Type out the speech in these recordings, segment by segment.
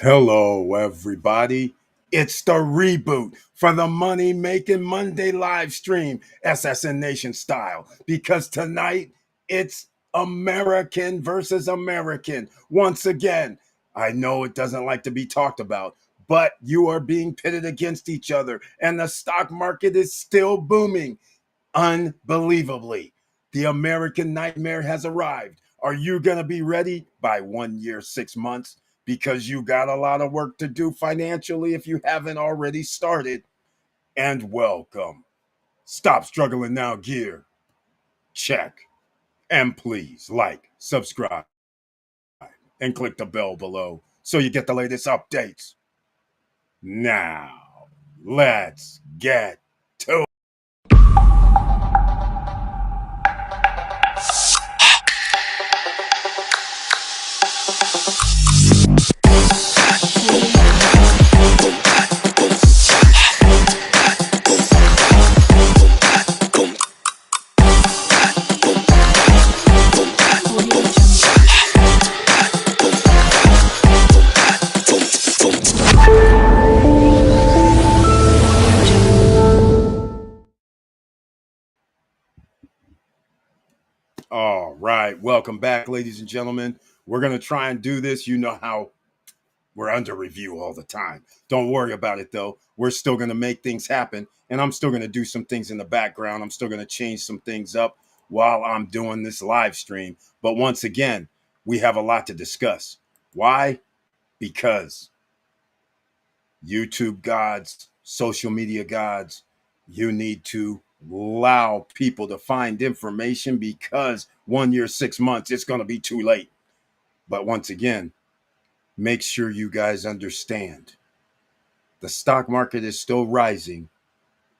Hello, everybody. It's the reboot for the Money Making Monday live stream, SSN Nation style, because tonight it's American versus American. Once again, I know it doesn't like to be talked about, but you are being pitted against each other, and the stock market is still booming unbelievably. The American nightmare has arrived. Are you going to be ready by 1 year, 6 months? Because you got a lot of work to do financially if you haven't already started. And welcome. Stop struggling now, gear. Check. And please like, subscribe, and click the bell below so you get the latest updates. Now, let's get to All right. Welcome back, ladies and gentlemen. We're going to try and do this. You know how we're under review all the time. Don't worry about it, though. We're still going to make things happen. And I'm still going to do some things in the background. I'm still going to change some things up while I'm doing this live stream. But once again, we have a lot to discuss. Why? Because YouTube gods, social media gods, you need to allow people to find information because 1 year, 6 months, it's going to be too late. But once again, make sure you guys understand the stock market is still rising,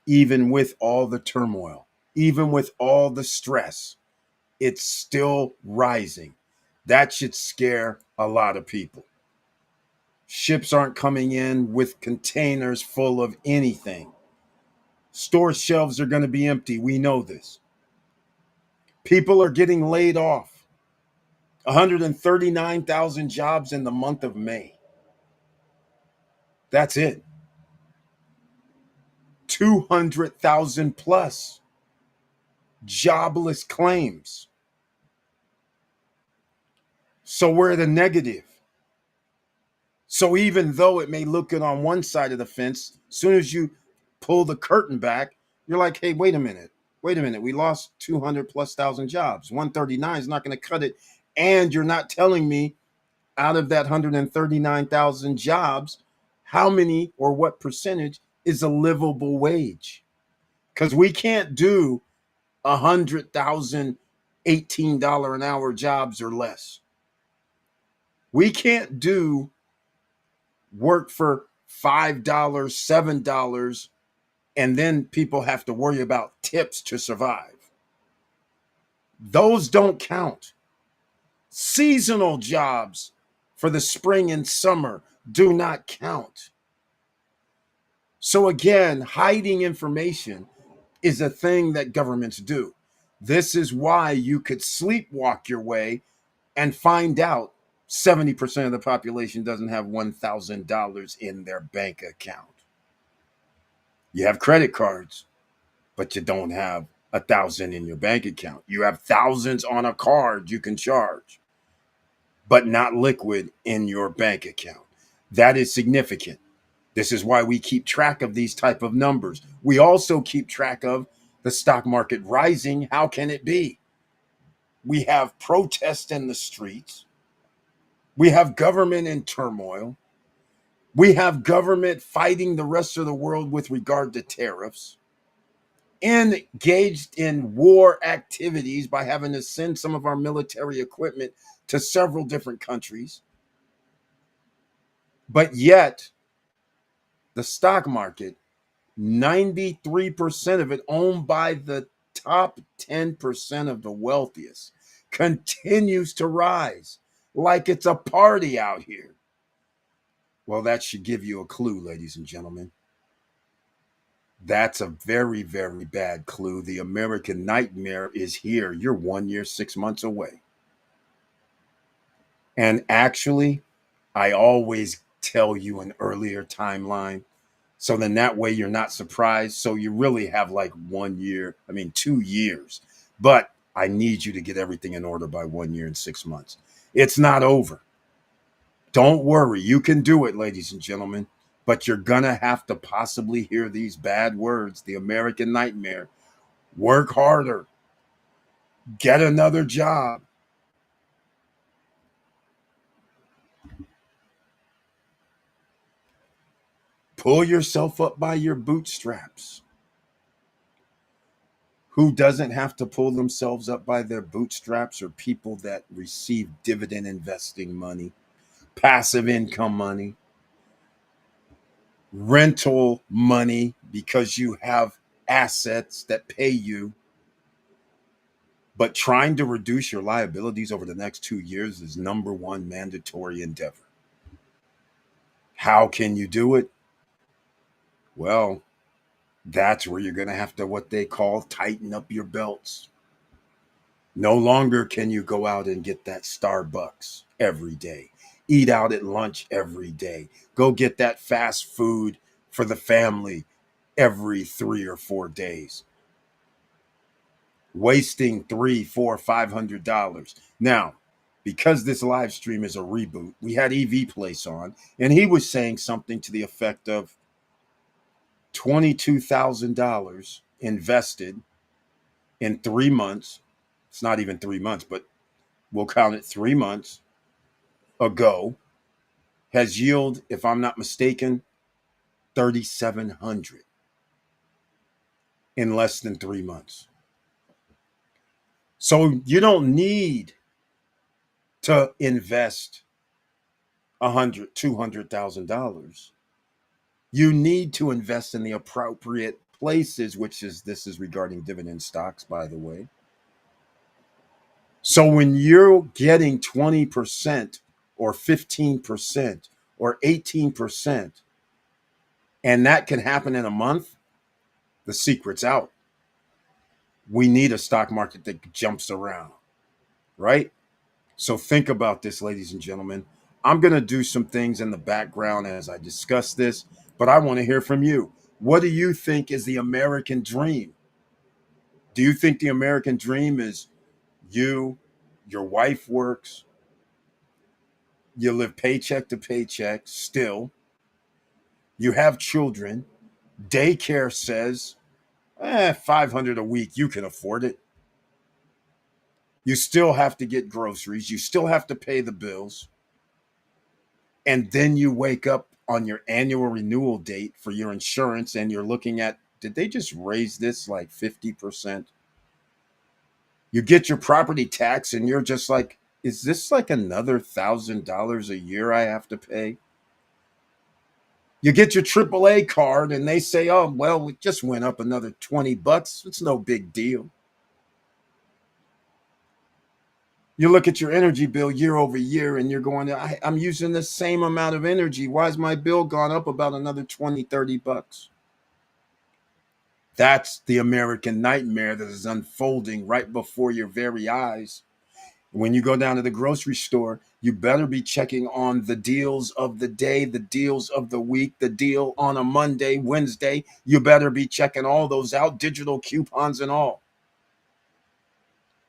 even with all the turmoil, even with all the stress. It's still rising. That should scare a lot of people. Ships aren't coming in with containers full of anything. Store shelves are going to be empty. We know this. People are getting laid off. 139,000 jobs in the month of May. That's it. 200,000 plus jobless claims. So we're the negative. So even though it may look good on one side of the fence, as soon as you pull the curtain back, you're like, hey, wait a minute. Wait a minute. We lost 200 plus thousand jobs. 139 is not going to cut it. And you're not telling me out of that 139,000 jobs, how many or what percentage is a livable wage? Because we can't do 100,000 $18 an hour jobs or less. We can't do work for $5, $7, and then people have to worry about tips to survive. Those don't count. Seasonal jobs for the spring and summer do not count. So again, hiding information is a thing that governments do. This is why you could sleepwalk your way and find out 70% of the population doesn't have $1,000 in their bank account. You have credit cards, but you don't have 1,000 in your bank account. You have thousands on a card you can charge, but not liquid in your bank account. That is significant. This is why we keep track of these type of numbers. We also keep track of the stock market rising. How can it be? We have protests in the streets. We have government in turmoil. We have government fighting the rest of the world with regard to tariffs. Engaged in war activities by having to send some of our military equipment to several different countries. But yet, the stock market, 93% of it owned by the top 10% of the wealthiest, continues to rise like it's a party out here. Well, that should give you a clue, ladies and gentlemen. That's a very, very bad clue. The American nightmare is here. You're 1 year, 6 months away. And actually, I always tell you an earlier timeline. So then that way you're not surprised. So you really have like 1 year, I mean, 2 years. But I need you to get everything in order by 1 year and 6 months. It's not over. Don't worry. You can do it, ladies and gentlemen. But you're going to have to possibly hear these bad words, the American nightmare. Work harder. Get another job. Pull yourself up by your bootstraps. Who doesn't have to pull themselves up by their bootstraps are people that receive dividend investing money, passive income money, rental money because you have assets that pay you. But trying to reduce your liabilities over the next 2 years is number one mandatory endeavor. How can you do it? Well, that's where you're going to have to, what they call, tighten up your belts. No longer can you go out and get that Starbucks every day, eat out at lunch every day, go get that fast food for the family every 3 or 4 days, wasting three, four, $500. Now, because this live stream is a reboot, we had EV Place on, and he was saying something to the effect of $22,000 invested in 3 months. It's not even 3 months, but we'll count it 3 months ago, has yielded, if I'm not mistaken, 3,700 in less than 3 months. So you don't need to invest 100, $200,000. You need to invest in the appropriate places, which is, this is regarding dividend stocks, by the way. So when you're getting 20% or 15% or 18%, and that can happen in a month, the secret's out. We need a stock market that jumps around, right? So think about this, ladies and gentlemen. I'm going to do some things in the background as I discuss this, but I want to hear from you. What do you think is the American dream? Do you think the American dream is you, your wife works, you live paycheck to paycheck still, you have children, daycare says, 500 a week, you can afford it. You still have to get groceries, you still have to pay the bills, and then you wake up on your annual renewal date for your insurance and you're looking at, did they just raise this like 50%? You get your property tax and you're just like, is this like another $1,000 a year I have to pay? You get your AAA card and they say, oh, well, it just went up another $20. It's no big deal. You look at your energy bill year over year and you're going, I'm using the same amount of energy. Why is my bill gone up about another 20, $30? That's the American nightmare that is unfolding right before your very eyes. When you go down to the grocery store, you better be checking on the deals of the day, the deals of the week, the deal on a Monday, Wednesday. You better be checking all those out, digital coupons and all.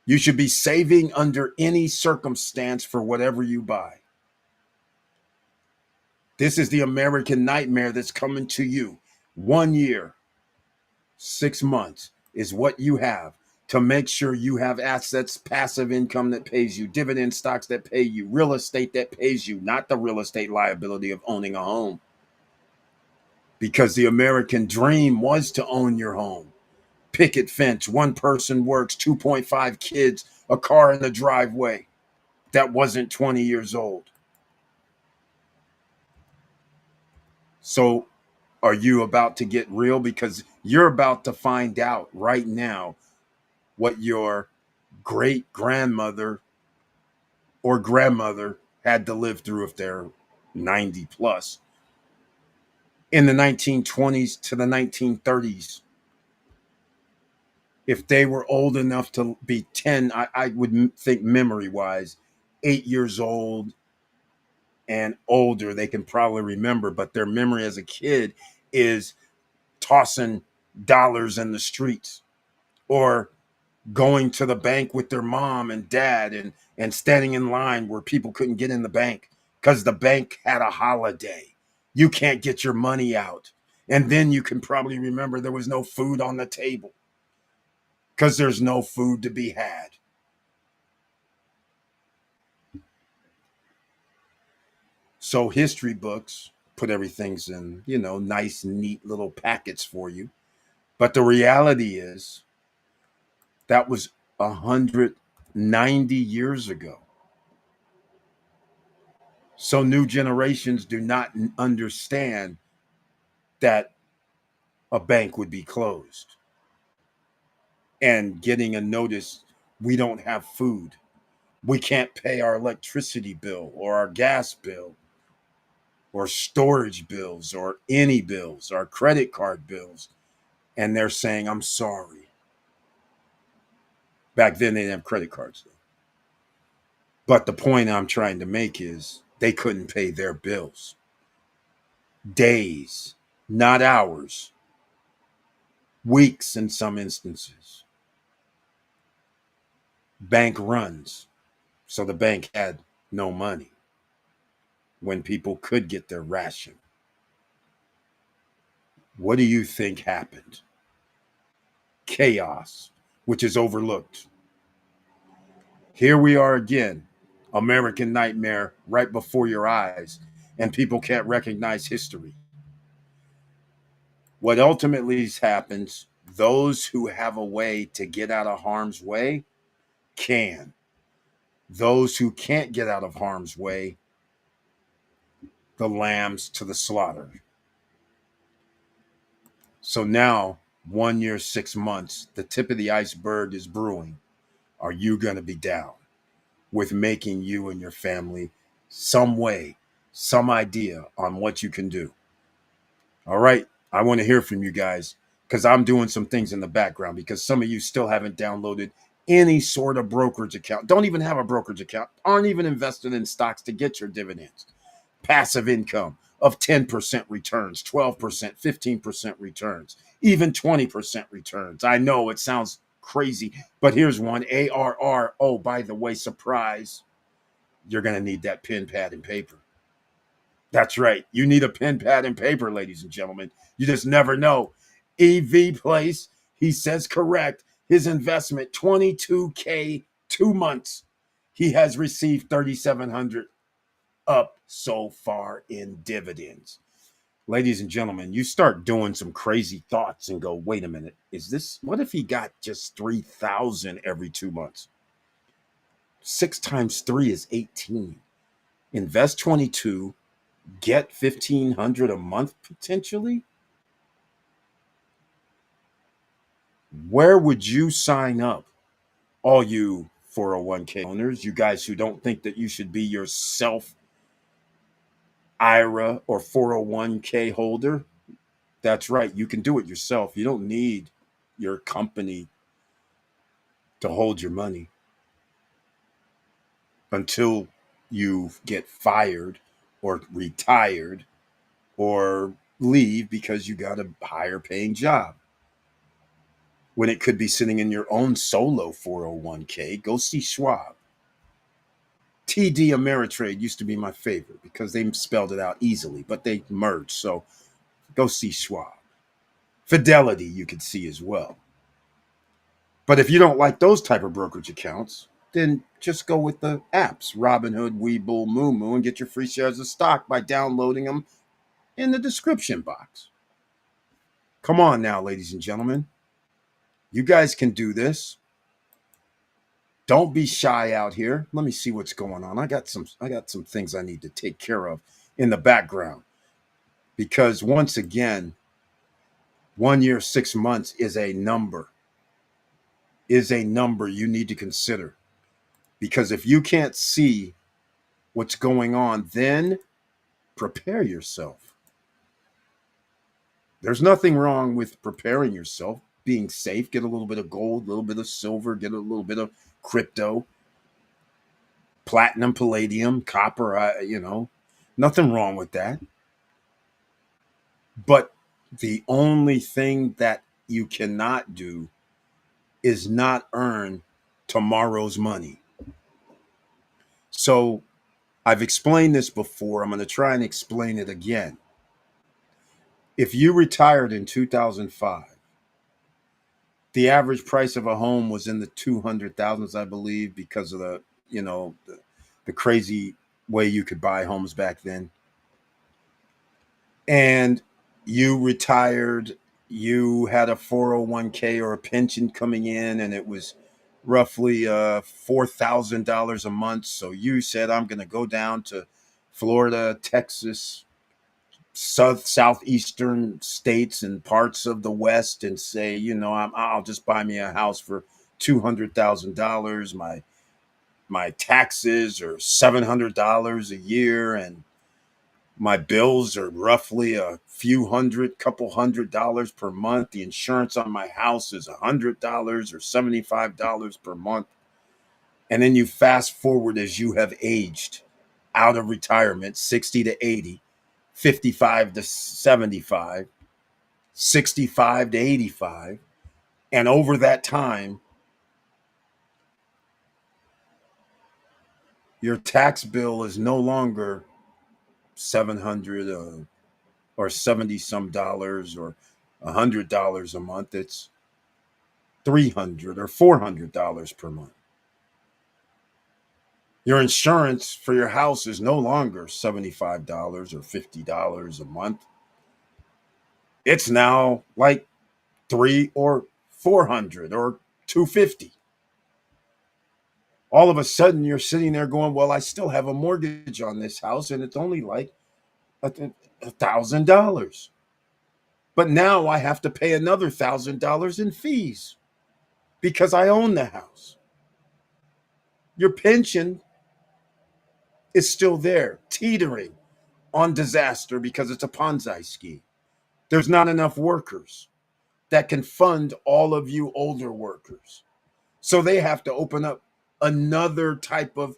You should be saving under any circumstance for whatever you buy. This is the American nightmare that's coming to you. 1 year, 6 months is what you have to make sure you have assets, passive income that pays you, dividend stocks that pay you, real estate that pays you, not the real estate liability of owning a home. Because the American dream was to own your home. Picket fence, one person works, 2.5 kids, a car in the driveway that wasn't 20 years old. So are you about to get real? Because you're about to find out right now what your great grandmother or grandmother had to live through if they're 90 plus in the 1920s to the 1930s. If they were old enough to be 10, I would think memory wise, 8 years old, and older, they can probably remember, but their memory as a kid is tossing dollars in the streets, or going to the bank with their mom and dad, and standing in line where people couldn't get in the bank because the bank had a holiday. You can't get your money out. And then you can probably remember there was no food on the table because there's no food to be had. So history books put everything's in, nice, neat little packets for you. But the reality is that was 190 years ago. So new generations do not understand that a bank would be closed and getting a notice we don't have food. We can't pay our electricity bill or our gas bill or storage bills or any bills, our credit card bills. And they're saying, I'm sorry. Back then, they didn't have credit cards, though. But the point I'm trying to make is they couldn't pay their bills. Days, not hours, weeks in some instances. Bank runs. So the bank had no money when people could get their ration. What do you think happened? Chaos, which is overlooked. Here we are again, American nightmare right before your eyes, and people can't recognize history. What ultimately happens, those who have a way to get out of harm's way can. Those who can't get out of harm's way, the lambs to the slaughter. So now, 1 year, 6 months, the tip of the iceberg is brewing. Are you going to be down with making you and your family some way, some idea on what you can do? All right. I want to hear from you guys because I'm doing some things in the background because some of you still haven't downloaded any sort of brokerage account. Don't even have a brokerage account. Aren't even invested in stocks to get your dividends. Passive income of 10% returns, 12%, 15% returns, even 20% returns. I know it sounds crazy, but here's one: ARR. Oh, by the way, surprise, you're going to need that pen, pad, and paper. That's right. You need a pen, pad, and paper, ladies and gentlemen. You just never know. EV Place, he says correct. His investment, 22K, 2 months. He has received 3,700 up so far in dividends. Ladies and gentlemen, you start doing some crazy thoughts and go, wait a minute, what if he got just 3,000 every 2 months? 6 times 3 is 18. Invest 22, get 1,500 a month potentially. Where would you sign up? All you 401k owners, you guys who don't think that you should be your self IRA or 401k holder. That's right. You can do it yourself. You don't need your company to hold your money until you get fired or retired or leave because you got a higher paying job. When it could be sitting in your own solo 401k, go see Schwab. TD Ameritrade used to be my favorite because they spelled it out easily, but they merged. So go see Schwab. Fidelity you could see as well. But if you don't like those type of brokerage accounts, then just go with the apps, Robinhood, Webull, Moomoo, and get your free shares of stock by downloading them in the description box. Come on now, ladies and gentlemen. You guys can do this. Don't be shy out here. Let me see what's going on. I got some things I need to take care of in the background. Because once again, 1 year, 6 months is a number. Is a number you need to consider. Because if you can't see what's going on, then prepare yourself. There's nothing wrong with preparing yourself, being safe, get a little bit of gold, a little bit of silver, get a little bit of crypto, platinum, palladium, copper, Nothing wrong with that. But the only thing that you cannot do is not earn tomorrow's money. So I've explained this before. I'm going to try and explain it again. If you retired in 2005, the average price of a home was in the 200,000s, I believe, because of the crazy way you could buy homes back then. And you retired, you had a 401k or a pension coming in, and it was roughly $4,000 a month. So you said, I'm going to go down to Florida, Texas, southeastern states and parts of the West and say, I'll just buy me a house for $200,000. My taxes are $700 a year, and my bills are roughly a few couple $100 per month. The insurance on my house is $100 or $75 per month. And then you fast forward as you have aged out of retirement, 60 to 80, 55 to 75, 65 to 85. And over that time, your tax bill is no longer 700 or 70 some dollars or $100 a month. It's 300 or $400 per month. Your insurance for your house is no longer $75 or $50 a month. It's now like 3 or 400 or 250. All of a sudden you're sitting there going, well, I still have a mortgage on this house and it's only like $1,000. But now I have to pay another $1,000 in fees because I own the house. Your pension is still there, teetering on disaster because it's a Ponzi scheme. There's not enough workers that can fund all of you older workers. So they have to open up another type of,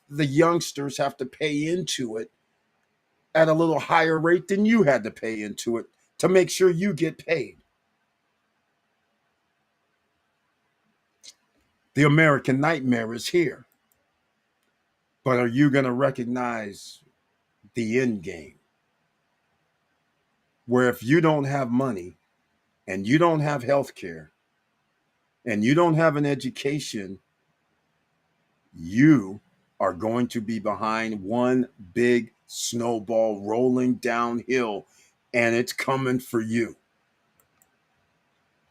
the youngsters have to pay into it at a little higher rate than you had to pay into it to make sure you get paid. The American nightmare is here. But are you going to recognize the end game? Where if you don't have money and you don't have health care and you don't have an education, you are going to be behind one big snowball rolling downhill, and it's coming for you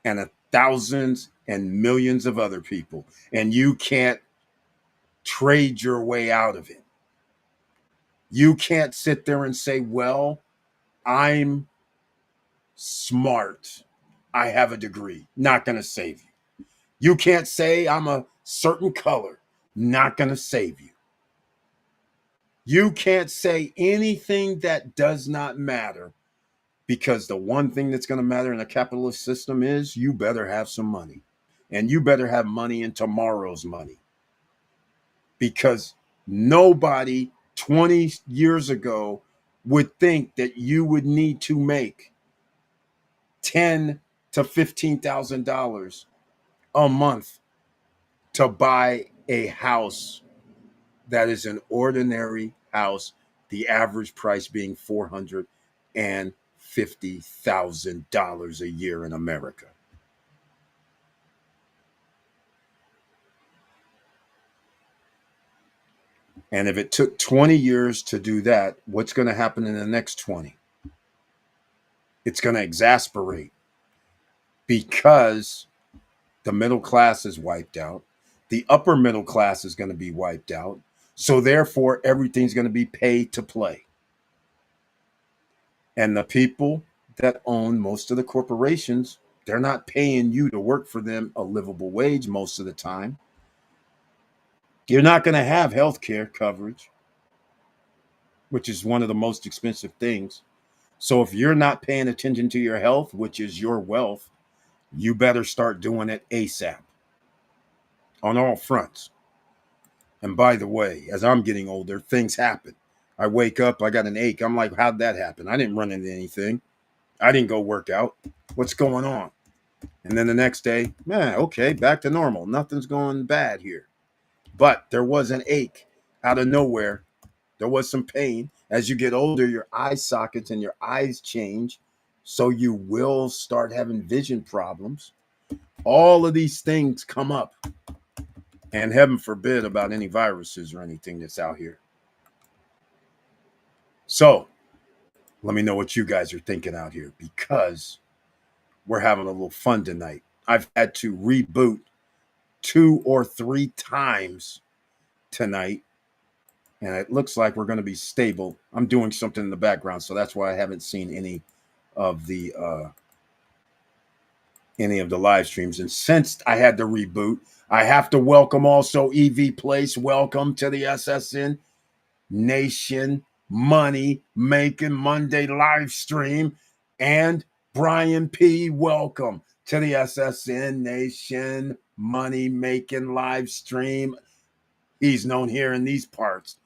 and thousands and millions of other people. And you can't trade your way out of it. You can't sit there and say, well, I'm smart. I have a degree. Not going to save you. You can't say I'm a certain color. Not going to save you. You can't say anything that does not matter, because the one thing that's going to matter in a capitalist system is you better have some money, and you better have money in tomorrow's money, because nobody 20 years ago would think that you would need to make ten to $15,000 a month to buy a house that is an ordinary house, the average price being $450,000 a year in America. And if it took 20 years to do that, what's going to happen in the next 20? It's going to exasperate, because the middle class is wiped out. The upper middle class is going to be wiped out. So therefore, everything's going to be pay to play. And the people that own most of the corporations, they're not paying you to work for them a livable wage most of the time. You're not going to have health care coverage, which is one of the most expensive things. So if you're not paying attention to your health, which is your wealth, you better start doing it ASAP on all fronts. And by the way, as I'm getting older, things happen. I wake up, I got an ache. I'm like, how'd that happen? I didn't run into anything. I didn't go work out. What's going on? And then the next day, man, okay, back to normal. Nothing's going bad here. But there was an ache out of nowhere. There was some pain. As you get older, your eye sockets and your eyes change. So you will start having vision problems. All of these things come up. And heaven forbid about any viruses or anything that's out here. So let me know what you guys are thinking out here, because we're having a little fun tonight. I've had to reboot 2 or 3 times tonight, and it looks like we're going to be stable. I'm doing something in the background, so that's why I haven't seen any of the live streams. And since I had to reboot, I have to welcome also EV Place. Welcome to the SSN Nation Money Making Monday live stream. And Brian P., welcome to the SSN Nation Money Making live stream. He's known here in these parts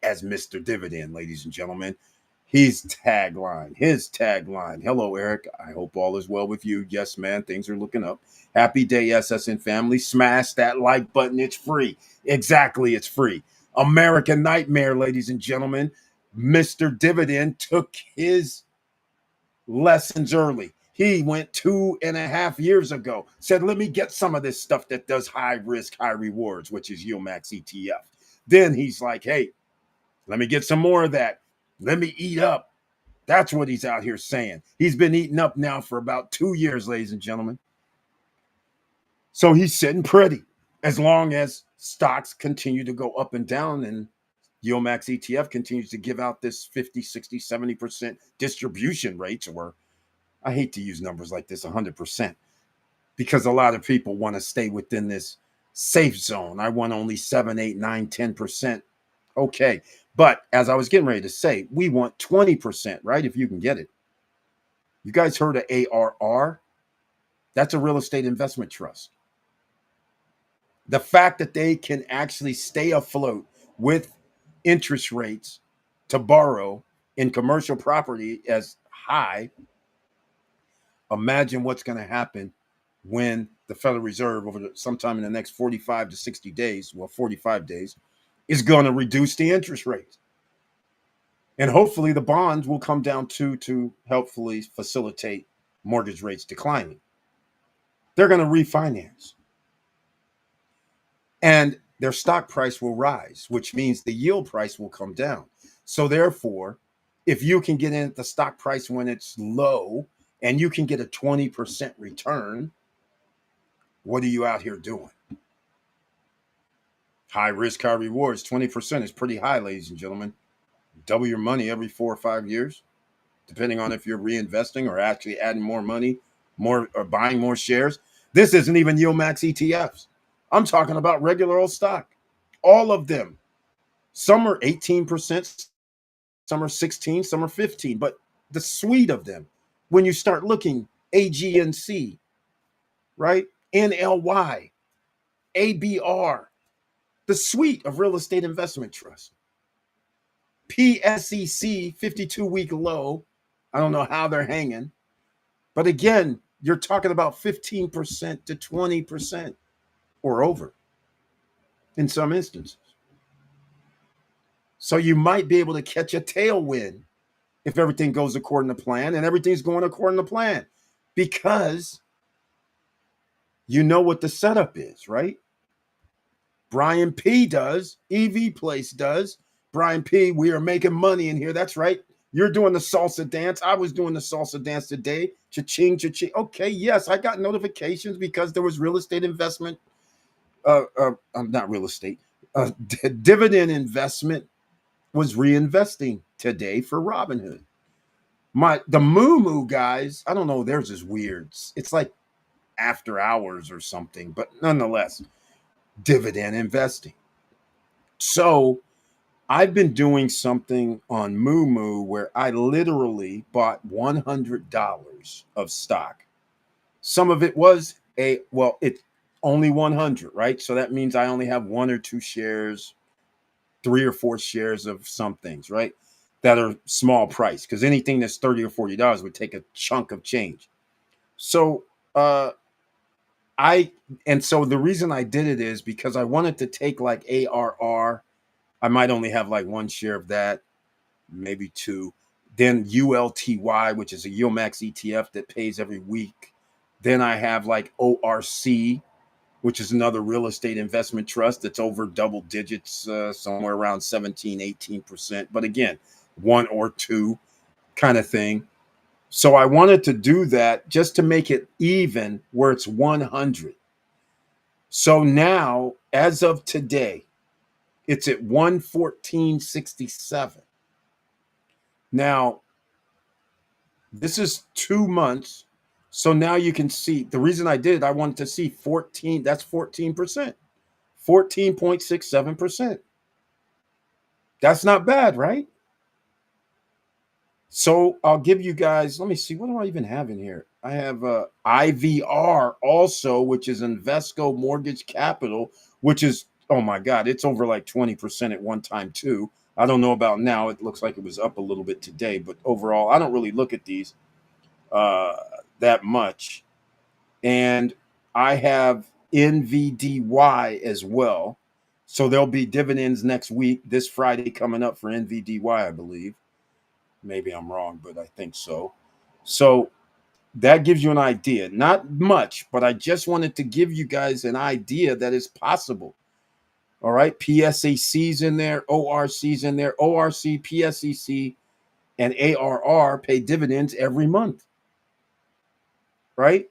as Mr. Dividend, ladies and gentlemen. His tagline, hello, Eric. I hope all is well with you. Yes, man, things are looking up. Happy day, SSN family. Smash that like button. It's free. Exactly, it's free. American Nightmare, ladies and gentlemen. Mr. Dividend took his lessons early. He went 2.5 years ago, said, let me get some of this stuff that does high risk, high rewards, which is Yield Max ETF. Then he's like, hey, let me get some more of that. Let me eat up. That's what he's out here saying. He's been eating up now for about 2 years, ladies and gentlemen. So he's sitting pretty as long as stocks continue to go up and down, and Yield Max ETF continues to give out this 50, 60, 70% distribution rates, or I hate to use numbers like this, 100%, because a lot of people want to stay within this safe zone. I want only 7, 8, 9, 10%. Okay. But as I was getting ready to say, we want 20%, right? If you can get it. You guys heard of ARR? That's a real estate investment trust. The fact that they can actually stay afloat with interest rates to borrow in commercial property as high, imagine what's going to happen when the Federal Reserve over sometime in the next 45 to 60 days, well, 45 days, is going to reduce the interest rates. And hopefully the bonds will come down to helpfully facilitate mortgage rates declining. They're going to refinance. And their stock price will rise, which means the yield price will come down. So therefore, if you can get in at the stock price when it's low and you can get a 20% return, what are you out here doing? High risk, high rewards. 20% is pretty high, ladies and gentlemen. Double your money every 4 or 5 years, depending on if you're reinvesting or actually adding more money, more or buying more shares. This isn't even Yield Max ETFs. I'm talking about regular old stock. All of them. Some are 18%, some are 16, some are 15, but the suite of them, when you start looking, AGNC, right? NLY, ABR, the suite of real estate investment trusts. PSEC, 52-week low. I don't know how they're hanging. But again, you're talking about 15% to 20% or over in some instances. So you might be able to catch a tailwind if everything goes according to plan, and everything's going according to plan, because you know what the setup is, right? Brian P. does. EV Place does. Brian P., we are making money in here. That's right. You're doing the salsa dance. I was doing the salsa dance today. Cha-ching, cha-ching. Okay, yes, I got notifications because there was real estate investment. Not real estate. Dividend investment was reinvesting today for Robinhood. The Moo guys, I don't know, theirs is weird. It's like after hours or something, but nonetheless, dividend investing. So I've been doing something on Moo where I literally bought $100 of stock. Some of it was it's only 100, right? So that means I only have 1 or 2 shares 3 or 4 shares of some things, right? That are small price, because anything that's $30 or $40 would take a chunk of change. So uh I and so the reason I did it is because I wanted to take like ARR. I might only have like one share of that, maybe two. Then ULTY, which is a Max ETF that pays every week. Then I have like ORC, which is another real estate investment trust that's over double digits, somewhere around 17, 18%. But again, one or two kind of thing. So I wanted to do that just to make it even where it's 100. So now, as of today, it's at 114.67. Now, this is 2 months. So now you can see the reason I did it, I wanted to see 14, that's 14%, 14.67%. That's not bad, right? So I'll give you guys, let me see, what do I even have in here? I have IVR also, which is Invesco Mortgage Capital, which is, oh my God, it's over like 20% at one time too. I don't know about now. It looks like it was up a little bit today, but overall, I don't really look at these uh, that much. And I have NVDY as well. So there'll be dividends next week, this Friday coming up for NVDY, I believe. Maybe I'm wrong, but I think so. So that gives you an idea. Not much, but I just wanted to give you guys an idea that is possible. All right. PSAC's in there, ORC's in there, ORC, PSEC, and ARR pay dividends every month. Right.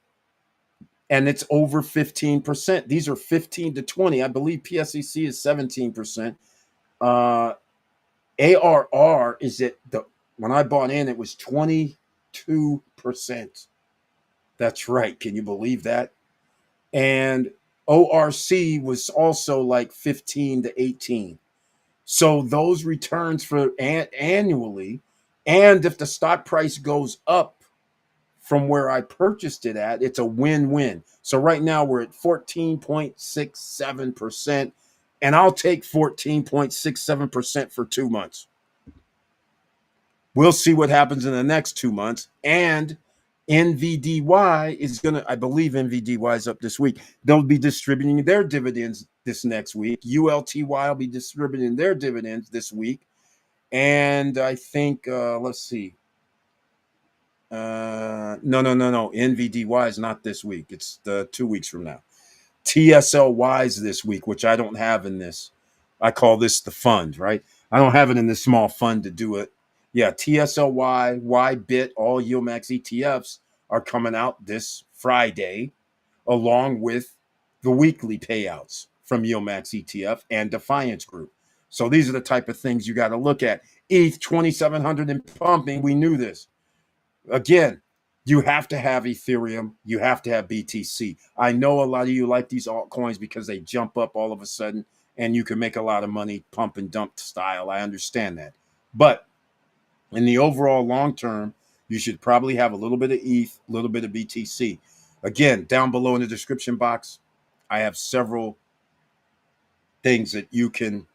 And it's over 15%. These are 15 to 20. I believe PSEC is 17%. Uh, ARR is at the when I bought in, it was 22%. That's right. Can you believe that? And ORC was also like 15 to 18. So those returns for annually, and if the stock price goes up from where I purchased it at, it's a win-win. So right now we're at 14.67%, and I'll take 14.67% for 2 months. We'll see what happens in the next 2 months. And NVDY is going to, I believe NVDY is up this week. They'll be distributing their dividends this next week. ULTY will be distributing their dividends this week. And I think, let's see. No. NVDY is not this week. It's 2 weeks from now. TSLY is this week, which I don't have in this. I call this the fund, right? I don't have it in this small fund to do it. Yeah, TSLY, YBIT, all Max ETFs are coming out this Friday, along with the weekly payouts from Max ETF and Defiance Group. So these are the type of things you got to look at. ETH 2700 and pumping. We knew this. Again, you have to have Ethereum. You have to have BTC. I know a lot of you like these altcoins because they jump up all of a sudden and you can make a lot of money pump and dump style. I understand that. But in the overall long term, you should probably have a little bit of ETH, a little bit of BTC. Again, down below in the description box, I have several things that you can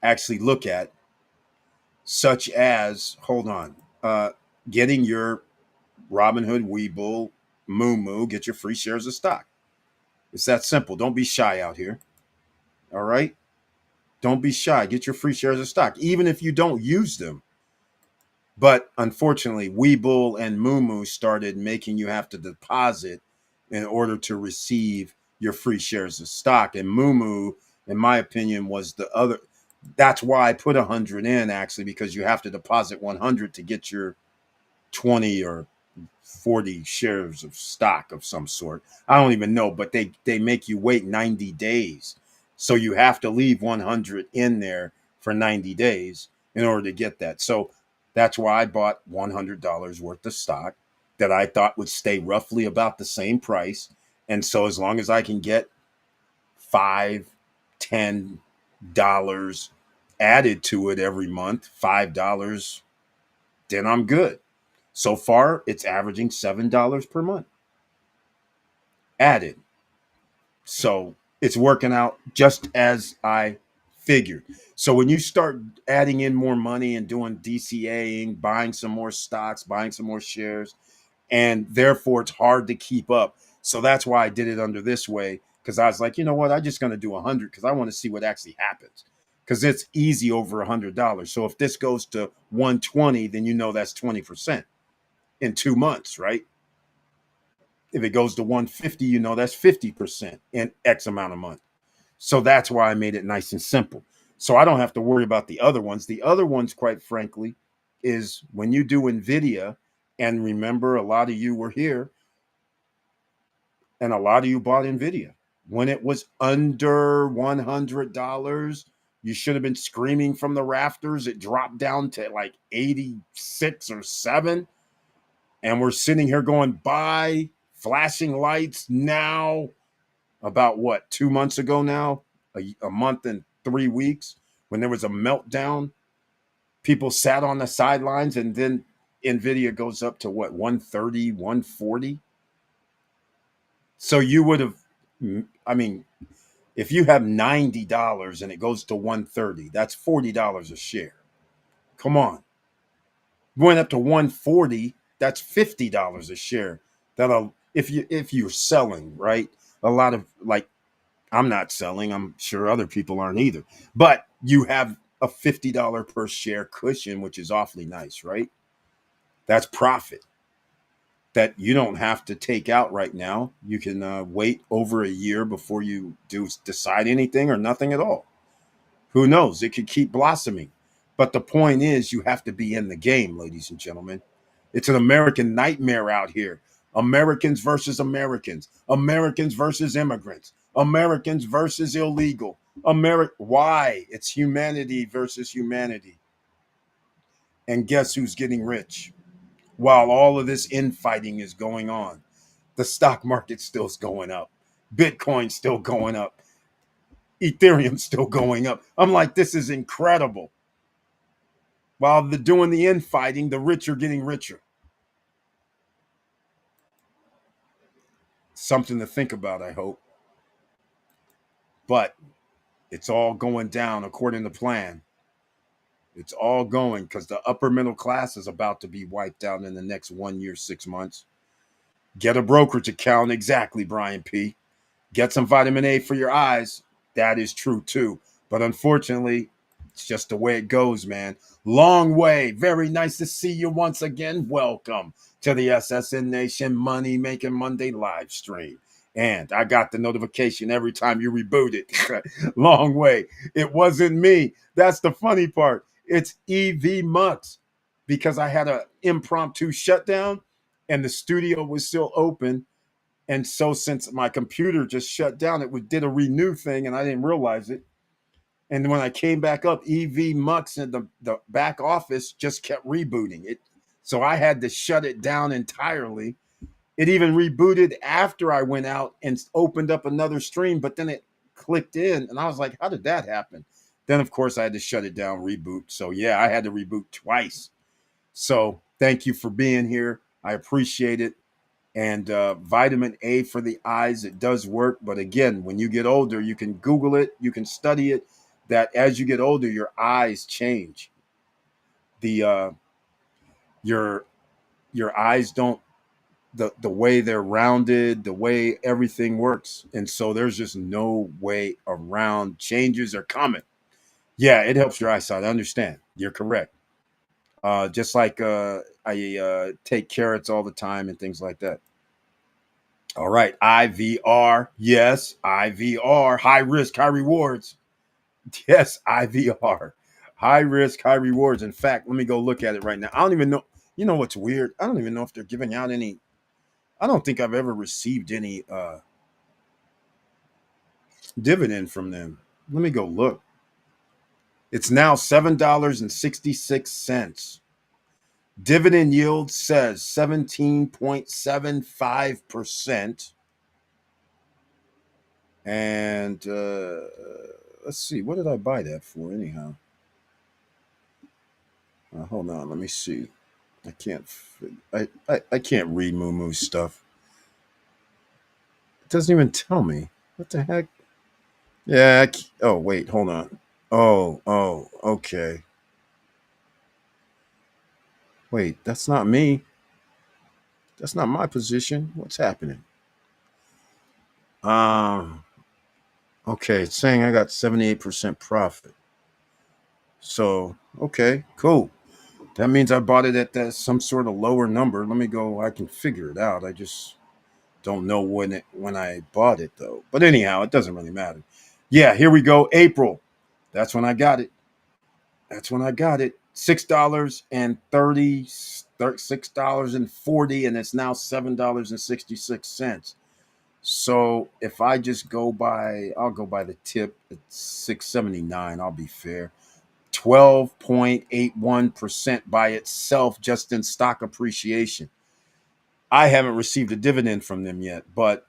actually look at, such as, hold on, getting your Robinhood, Webull, Moo, get your free shares of stock. It's that simple. Don't be shy out here. All right? Don't be shy. Get your free shares of stock, even if you don't use them. But unfortunately, Webull and Moo started making you have to deposit in order to receive your free shares of stock. And Moo, in my opinion, was the other. That's why I put 100 in, actually, because you have to deposit 100 to get your 20 or 40 shares of stock of some sort. I don't even know, but they make you wait 90 days. So you have to leave 100 in there for 90 days in order to get that. So that's why I bought $100 worth of stock that I thought would stay roughly about the same price. And so as long as I can get $5, $10 added to it every month, $5, then I'm good. So far, it's averaging $7 per month added. So it's working out just as I figured. So when you start adding in more money and doing DCAing, buying some more stocks, buying some more shares, and therefore it's hard to keep up. So that's why I did it under this way, because I was like, you know what, I'm just going to do 100 because I want to see what actually happens, because it's easy over $100. So if this goes to 120, then you know that's 20% in 2 months, right? If it goes to 150, you know that's 50% in X amount of months. So that's why I made it nice and simple. So I don't have to worry about the other ones. The other ones, quite frankly, is when you do NVIDIA, and remember, a lot of you were here and a lot of you bought NVIDIA. When it was under $100, you should have been screaming from the rafters. It dropped down to like 86 or 7. And we're sitting here going, buy, flashing lights now. About what, 2 months ago now? A month and 3 weeks, when there was a meltdown. People sat on the sidelines, and then NVIDIA goes up to what, 130, 140? So you would have, I mean, if you have $90 and it goes to 130, that's $40 a share. Come on. Going up to 140, that's $50 a share. That'll, if you're selling, right? A lot of, like, I'm not selling. I'm sure other people aren't either. But you have a $50 per share cushion, which is awfully nice, right? That's profit that you don't have to take out right now. You can wait over a year before you decide anything or nothing at all. Who knows? It could keep blossoming. But the point is, you have to be in the game, ladies and gentlemen. It's an American nightmare out here. Americans versus Americans. Americans versus immigrants. Americans versus illegal. Why? It's humanity versus humanity. And guess who's getting rich? While all of this infighting is going on, the stock market still's going up. Bitcoin's still going up. Ethereum's still going up. I'm like, this is incredible. While they're doing the infighting, the rich are getting richer. Something to think about, I hope. But it's all going down according to plan. It's all going because the upper middle class is about to be wiped out in the next 1 year, 6 months. Get a brokerage account. Exactly, Brian P. Get some vitamin A for your eyes. That is true too. But unfortunately, it's just the way it goes, man. Long way. Very nice to see you once again. Welcome to the SSN Nation Money Making Monday live stream. And I got the notification every time you reboot it. Long way. It wasn't me. That's the funny part. It's EV Mux, because I had an impromptu shutdown and the studio was still open. And so since my computer just shut down, did a renew thing and I didn't realize it. And when I came back up, EV Mux and the back office just kept rebooting it. So I had to shut it down entirely. It even rebooted after I went out and opened up another stream, but then it clicked in and I was like, how did that happen? Then, of course, I had to shut it down, reboot. So, yeah, I had to reboot twice. So thank you for being here. I appreciate it. And vitamin A for the eyes, it does work. But again, when you get older, you can Google it, you can study it, that as you get older, your eyes change. The your eyes don't, the way they're rounded, the way everything works. And so there's just no way around. Changes are coming. Yeah, it helps your eyesight. I understand. You're correct. Just like I take carrots all the time and things like that. All right, IVR. Yes, IVR. High risk, high rewards. Yes, IVR. High risk, high rewards. In fact, let me go look at it right now. I don't even know. You know what's weird? I don't even know if they're giving out any. I don't think I've ever received any dividend from them. Let me go look. It's now $7.66. Dividend yield says 17.75%. And let's see, what did I buy that for anyhow? Hold on, let me see. I can't. I can't read Moo Moo's stuff. It doesn't even tell me. What the heck? Yeah. Oh wait, hold on. Okay. Wait, that's not me. That's not my position. What's happening? Um, okay, it's saying I got 78% profit. So, okay, cool. That means I bought it at some sort of lower number. Let me go. I can figure it out. I just don't know when I bought it though. But anyhow, it doesn't really matter. Yeah, here we go. April. That's when I got it. That's when I got it. $6.40, and it's now $7.66. So if I just go by, I'll go by the tip. It's 6.79. I'll be fair. 12.81% by itself, just in stock appreciation. I haven't received a dividend from them yet, but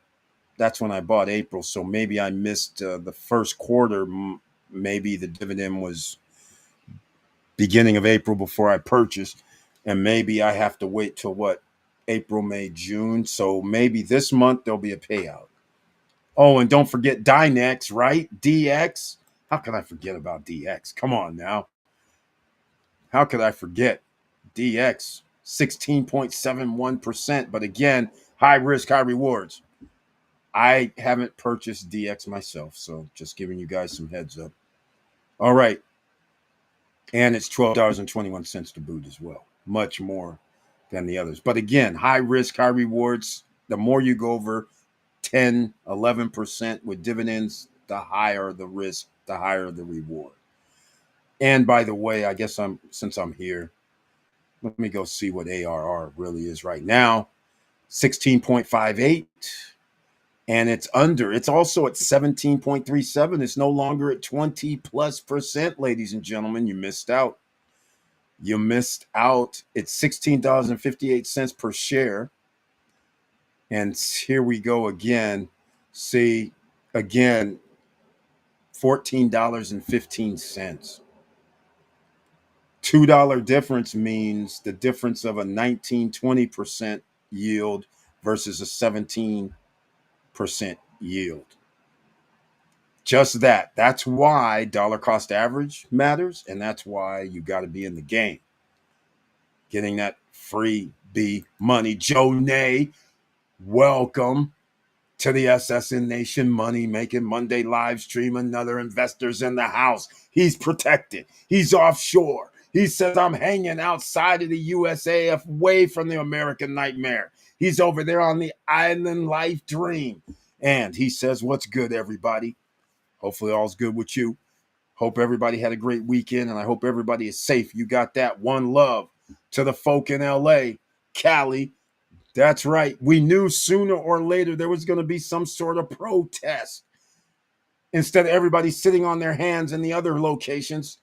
that's when I bought April. So maybe I missed the first quarter. Maybe the dividend was beginning of April before I purchased, and maybe I have to wait till what, April, May, June. So maybe this month there'll be a payout. Oh, and don't forget Dynex, right? DX. How could I forget about DX? Come on now. How could I forget DX? 16.71%. But again, high risk, high rewards. I haven't purchased DX myself, so just giving you guys some heads up. All right. And it's $12.21 to boot as well. Much more than the others. But again, high risk, high rewards. The more you go over 10, 11% with dividends, the higher the risk, the higher the reward. And by the way, I guess since I'm here, let me go see what ARR really is right now. 16.58. And it's under. It's also at 17.37. It's no longer at 20 plus percent, ladies and gentlemen. You missed out. You missed out. It's $16.58 per share. And here we go again. See, again, $14.15. $2 difference means the difference of a 19-20% yield versus a 17% yield. Just that. That's why dollar cost average matters, and that's why you got to be in the game. Getting that free B money. Joe Nay, welcome to the SSN Nation Money Making Monday live stream. Another investor's in the house. He's protected. He's offshore. He says, I'm hanging outside of the USA, away from the American nightmare. He's over there on the island life dream. And he says, what's good, everybody? Hopefully all's good with you. Hope everybody had a great weekend, and I hope everybody is safe. You got that. One love to the folk in LA, Cali. That's right. We knew sooner or later there was going to be some sort of protest. Instead of everybody sitting on their hands in the other locations,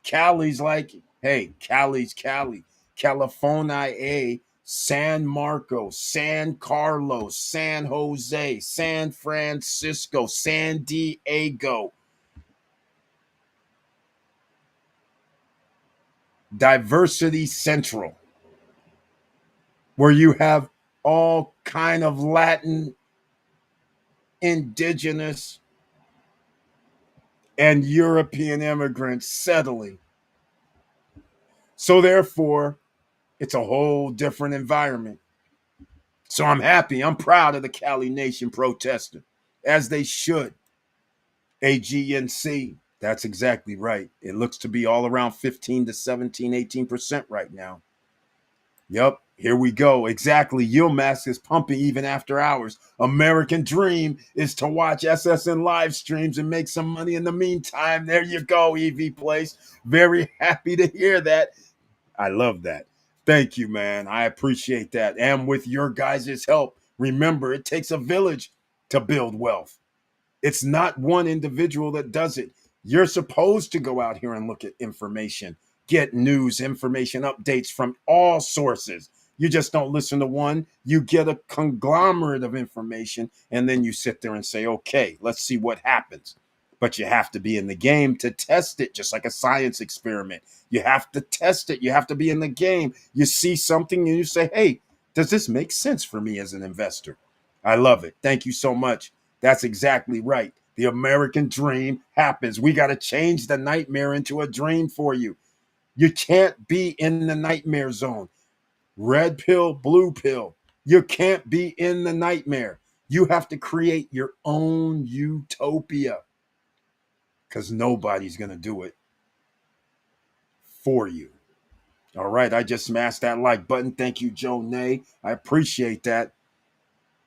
Cali's like, hey, Cali's Cali. California, San Marcos, San Carlos, San Jose, San Francisco, San Diego. Diversity Central, where you have all kind of Latin, indigenous, and European immigrants settling. So therefore, it's a whole different environment. So I'm happy. I'm proud of the Cali Nation protesting, as they should. AGNC, that's exactly right. It looks to be all around 15 to 17, 18% right now. Yep, here we go. Exactly. Yilmaz is pumping even after hours. American dream is to watch SSN live streams and make some money in the meantime. There you go, EV Place. Very happy to hear that. I love that. Thank you, man. I appreciate that. And with your guys' help, remember, it takes a village to build wealth. It's not one individual that does it. You're supposed to go out here and look at information, get news, information, updates from all sources. You just don't listen to one. You get a conglomerate of information, and then you sit there and say, okay, let's see what happens. But you have to be in the game to test it, just like a science experiment. You have to test it. You have to be in the game. You see something and you say, hey, does this make sense for me as an investor? I love it. Thank you so much. That's exactly right. The American dream happens. We got to change the nightmare into a dream for you. You can't be in the nightmare zone. Red pill, blue pill. You can't be in the nightmare. You have to create your own utopia because nobody's going to do it for you. All right, I just smashed that like button. Thank you, Joe Nay. I appreciate that.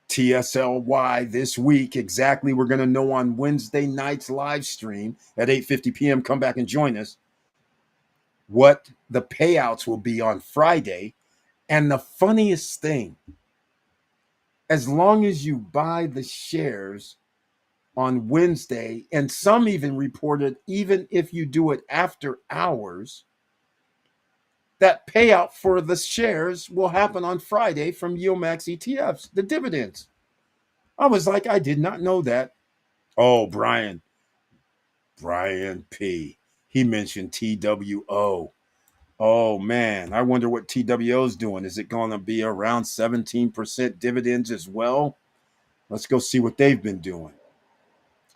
TSLY this week. Exactly. We're going to know on Wednesday night's live stream at 8:50 p.m. Come back and join us. What the payouts will be on Friday. And the funniest thing, as long as you buy the shares on Wednesday, and some even reported, even if you do it after hours, that payout for the shares will happen on Friday from YieldMax ETFs, the dividends. I was like, I did not know that. Oh, Brian P. He mentioned TWO. Oh man, I wonder what TWO is doing. Is it going to be around 17% dividends as well? Let's go see what they've been doing.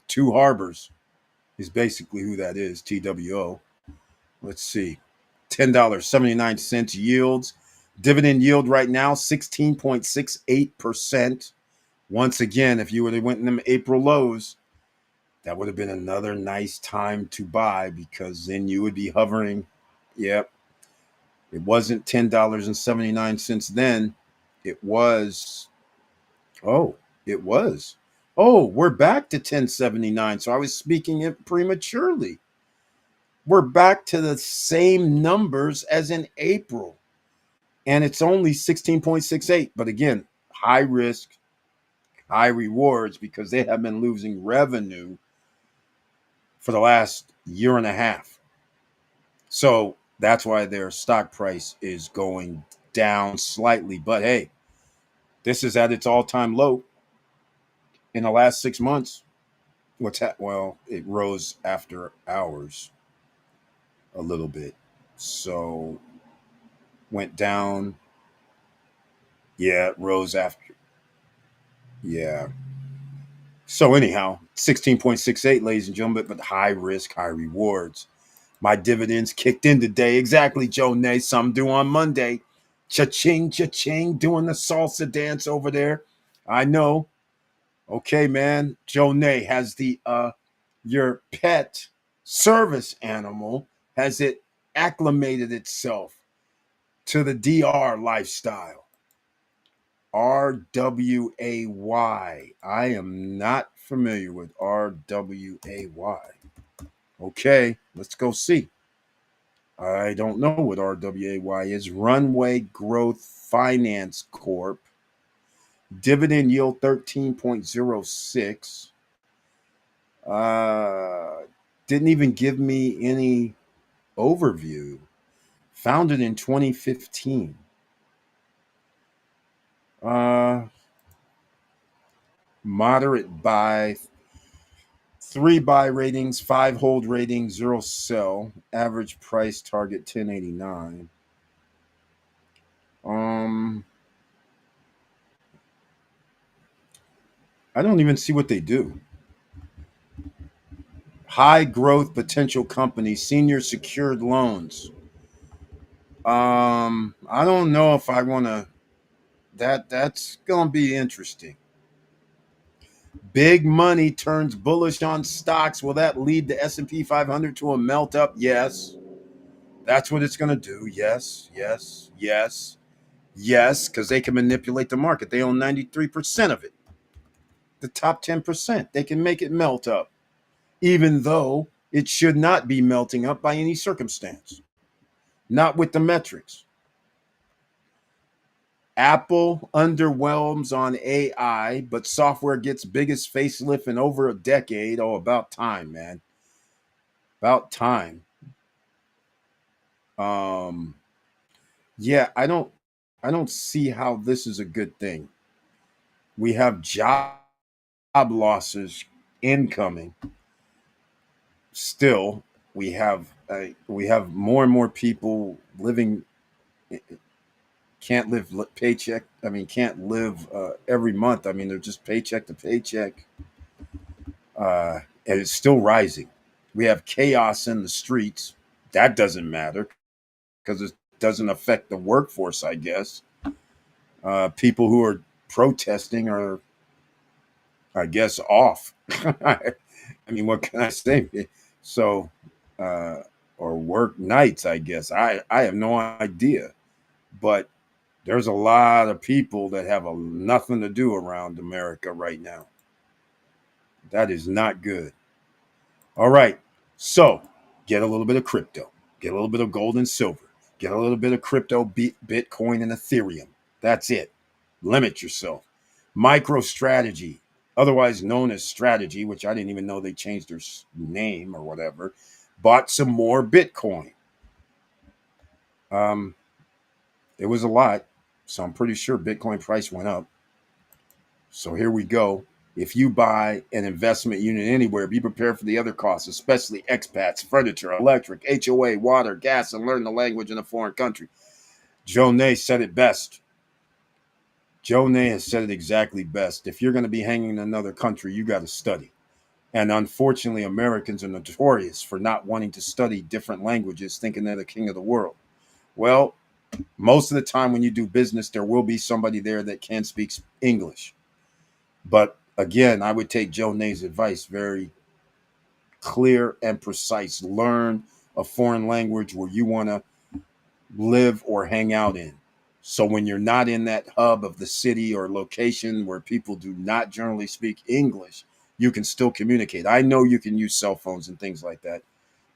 Two Harbors is basically who that is, TWO. Let's see. $10.79 yields. Dividend yield right now, 16.68%. Once again, if you would have went in them April lows, that would have been another nice time to buy because then you would be hovering. Yep. It wasn't $10.79 then. It was, oh, it was. Oh, we're back to 10.79. So I was speaking it prematurely. We're back to the same numbers as in April. And it's only 16.68. But again, high risk, high rewards because they have been losing revenue for the last year and a half. So that's why their stock price is going down slightly. But hey, this is at its all-time low in the last 6 months. Well, it rose after hours a little bit. So went down. Yeah, it rose after. Yeah. So anyhow, 16.68, ladies and gentlemen, but high risk, high rewards. My dividends kicked in today. Exactly, Joe Nay. Some due on Monday. Cha-ching, cha-ching, doing the salsa dance over there. I know. Okay, man. Joe Nay has your pet service animal, has it acclimated itself to the DR lifestyle? RWAY. I am not familiar with RWAY. Okay, let's go see. I don't know what RWAY is. Runway Growth Finance Corp. Dividend yield 13.06. Uh, didn't even give me any overview. Founded in 2015. Moderate buy, 3 buy ratings, 5 hold ratings, 0 sell. Average price target 1089. I don't even see what they do. High growth potential company, senior secured loans. I don't know if I want to. That's gonna be interesting. Big money turns bullish on stocks. Will that lead the S&P 500 to a melt up? Yes. That's what it's going to do. Yes, yes, yes, yes, because they can manipulate the market. They own 93% of it. The top 10%, they can make it melt up, even though it should not be melting up by any circumstance. Not with the metrics. Apple underwhelms on AI, but software gets biggest facelift in over a decade. Oh, about time, man. About time. Um, yeah, I don't see how this is a good thing. We have job losses incoming. Still, we have more and more people living can't live paycheck. I mean, can't live every month. I mean, they're just paycheck to paycheck. and it's still rising. We have chaos in the streets. That doesn't matter because it doesn't affect the workforce, I guess. People who are protesting are, I guess, off. I mean, what can I say? So, uh, or work nights, I guess. I have no idea. But there's a lot of people that have nothing to do around America right now. That is not good. All right. So get a little bit of crypto, get a little bit of gold and silver, get a little bit of crypto, Bitcoin, and Ethereum. That's it. Limit yourself. Micro strategy, otherwise known as strategy, which I didn't even know they changed their name or whatever, bought some more Bitcoin. Um, it was a lot. So I'm pretty sure Bitcoin price went up. So here we go. If you buy an investment unit anywhere, be prepared for the other costs, especially expats, furniture, electric, HOA, water, gas, and learn the language in a foreign country. Joe Ney said it best. Joe Ney has said it exactly best. If you're going to be hanging in another country, you got to study. And unfortunately, Americans are notorious for not wanting to study different languages, thinking they're the king of the world. Well, most of the time when you do business, there will be somebody there that can speak English. But again, I would take Joe Nay's advice very clear and precise. Learn a foreign language where you want to live or hang out in. So when you're not in that hub of the city or location where people do not generally speak English, you can still communicate. I know you can use cell phones and things like that,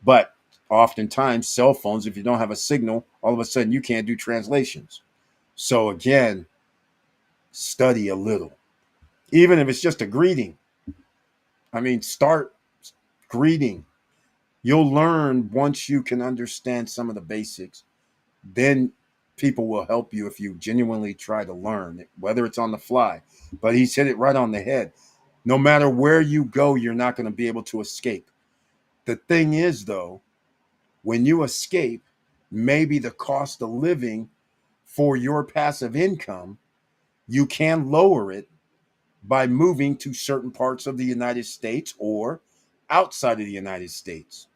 but oftentimes cell phones, if you don't have a signal, all of a sudden you can't do translations. So again, study a little, even if it's just a greeting. I mean, start greeting. You'll learn once you can understand some of the basics. Then people will help you if you genuinely try to learn, whether it's on the fly. But he's hit it right on the head. No matter where you go, you're not going to be able to escape. The thing is, though, when you escape, maybe the cost of living for your passive income, you can lower it by moving to certain parts of the United States or outside of the United States,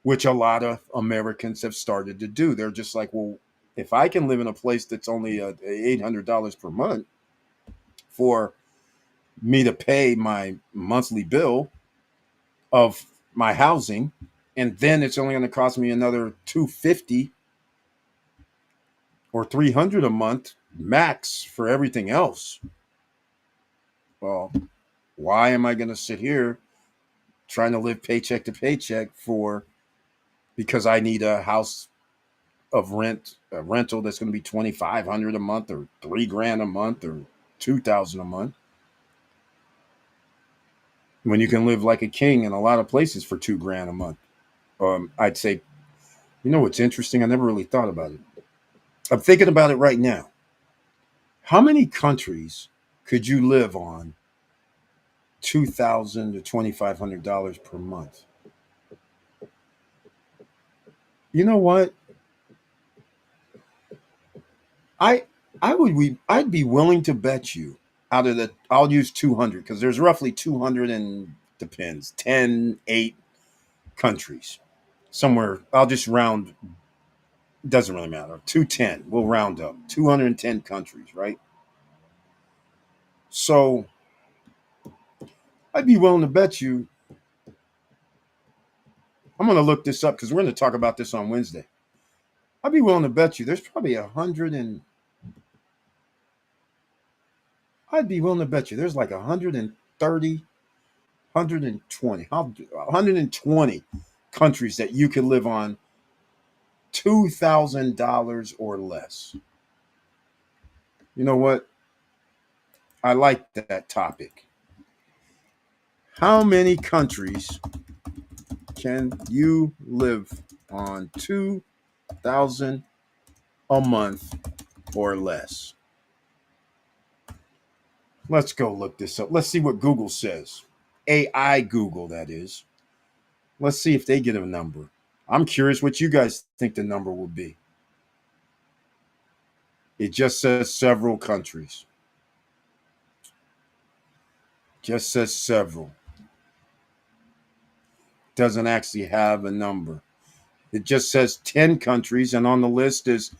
which a lot of Americans have started to do. They're just like, well, if I can live in a place that's only $800 per month for me to pay my monthly bill of my housing, and then it's only going to cost me another 250 or 300 a month max for everything else. Well, why am I going to sit here trying to live paycheck to paycheck for because I need a house of a rental that's going to be 2,500 a month or 3 grand a month or 2,000 a month when you can live like a king in a lot of places for 2 grand a month. I'd say, you know what's interesting? I never really thought about it. I'm thinking about it right now. How many countries could you live on 2,000 to $2,500 per month? You know what? I I'd be willing to bet you out of the I'll use 200 because there's roughly 200 and depends 10, 8 countries somewhere. I'll just round. Doesn't really matter. 210. We'll round up. 210 countries, right? So I'd be willing to bet you. I'm going to look this up because we're going to talk about this on Wednesday. I'd be willing to bet you there's probably 100 and I'd be willing to bet you there's like 130, 120, 120 countries that you could live on $2,000 or less. You know what? I like that topic. How many countries can you live on 2,000 a month or less? Let's go look this up. Let's see what Google says. AI Google, that is. Let's see if they get a number. I'm curious what you guys think the number will be. It just says several countries. Just says several. doesn't actually have a number. It just says 10 countries, and on the list is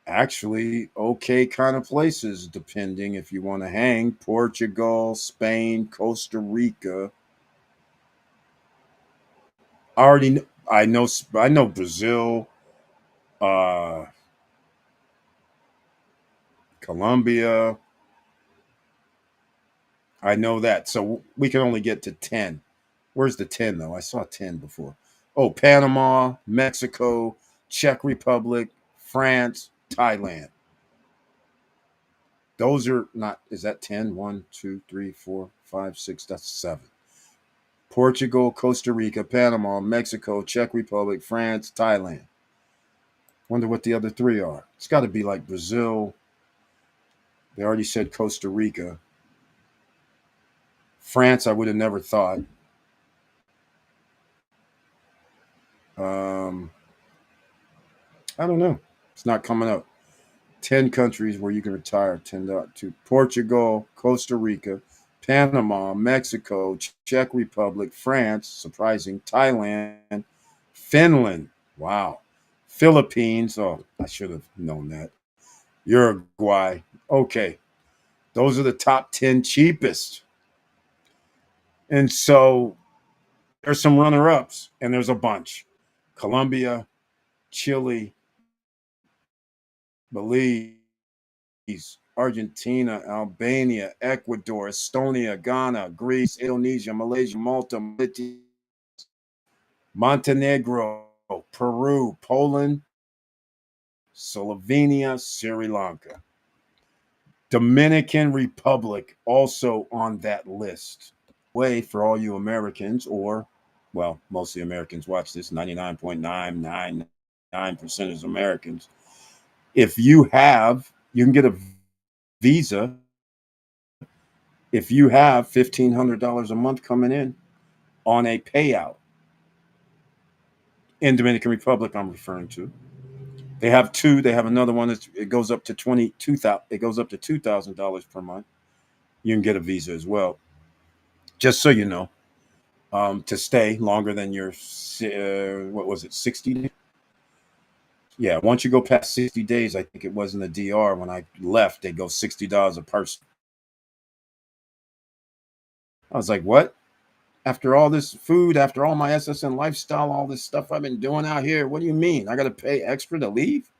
actually okay kind of places, depending if you want to hang: Portugal, Spain, Costa Rica. I already know, I know Brazil, uh, Colombia. I know that. So we can only get to 10. Where's the 10 though? I saw 10 before. Oh, Panama, Mexico, Czech Republic, France, Thailand. Those are not, is that 10? 1, 2, 3, 4, 5, 6, that's 7. Portugal, Costa Rica, Panama, Mexico, Czech Republic, France, Thailand. Wonder what the other three are. It's got to be like Brazil. They already said Costa Rica. France, I would have never thought. Um, I don't know. It's not coming up. 10 countries where you can retire. 10 to Portugal, Costa Rica, Panama, Mexico, Czech Republic, France, surprising, Thailand, Finland. Wow. Philippines. Oh, I should have known that. Uruguay. Okay. Those are the top 10 cheapest. And so there's some runner ups, and there's a bunch: Colombia, Chile, Belize, Argentina, Albania, Ecuador, Estonia, Ghana, Greece, Indonesia, Malaysia, Malta, Montenegro, Peru, Poland, Slovenia, Sri Lanka. Dominican Republic also on that list. Way for all you Americans, or, well, mostly Americans watch this, 99.999% is Americans. If you can get a visa if you have $1,500 a month coming in on a payout. In Dominican Republic, I'm referring to. They have two. They have another one that it goes up to 22,000. It goes up to $2,000 per month. You can get a visa as well. Just so you know, to stay longer than your what was it, 60 days? Yeah, once you go past 60 days, I think it was in the DR when I left, they go $60 a person. I was like, what? After all this food, after all my SSN lifestyle, all this stuff I've been doing out here, what do you mean? I got to pay extra to leave?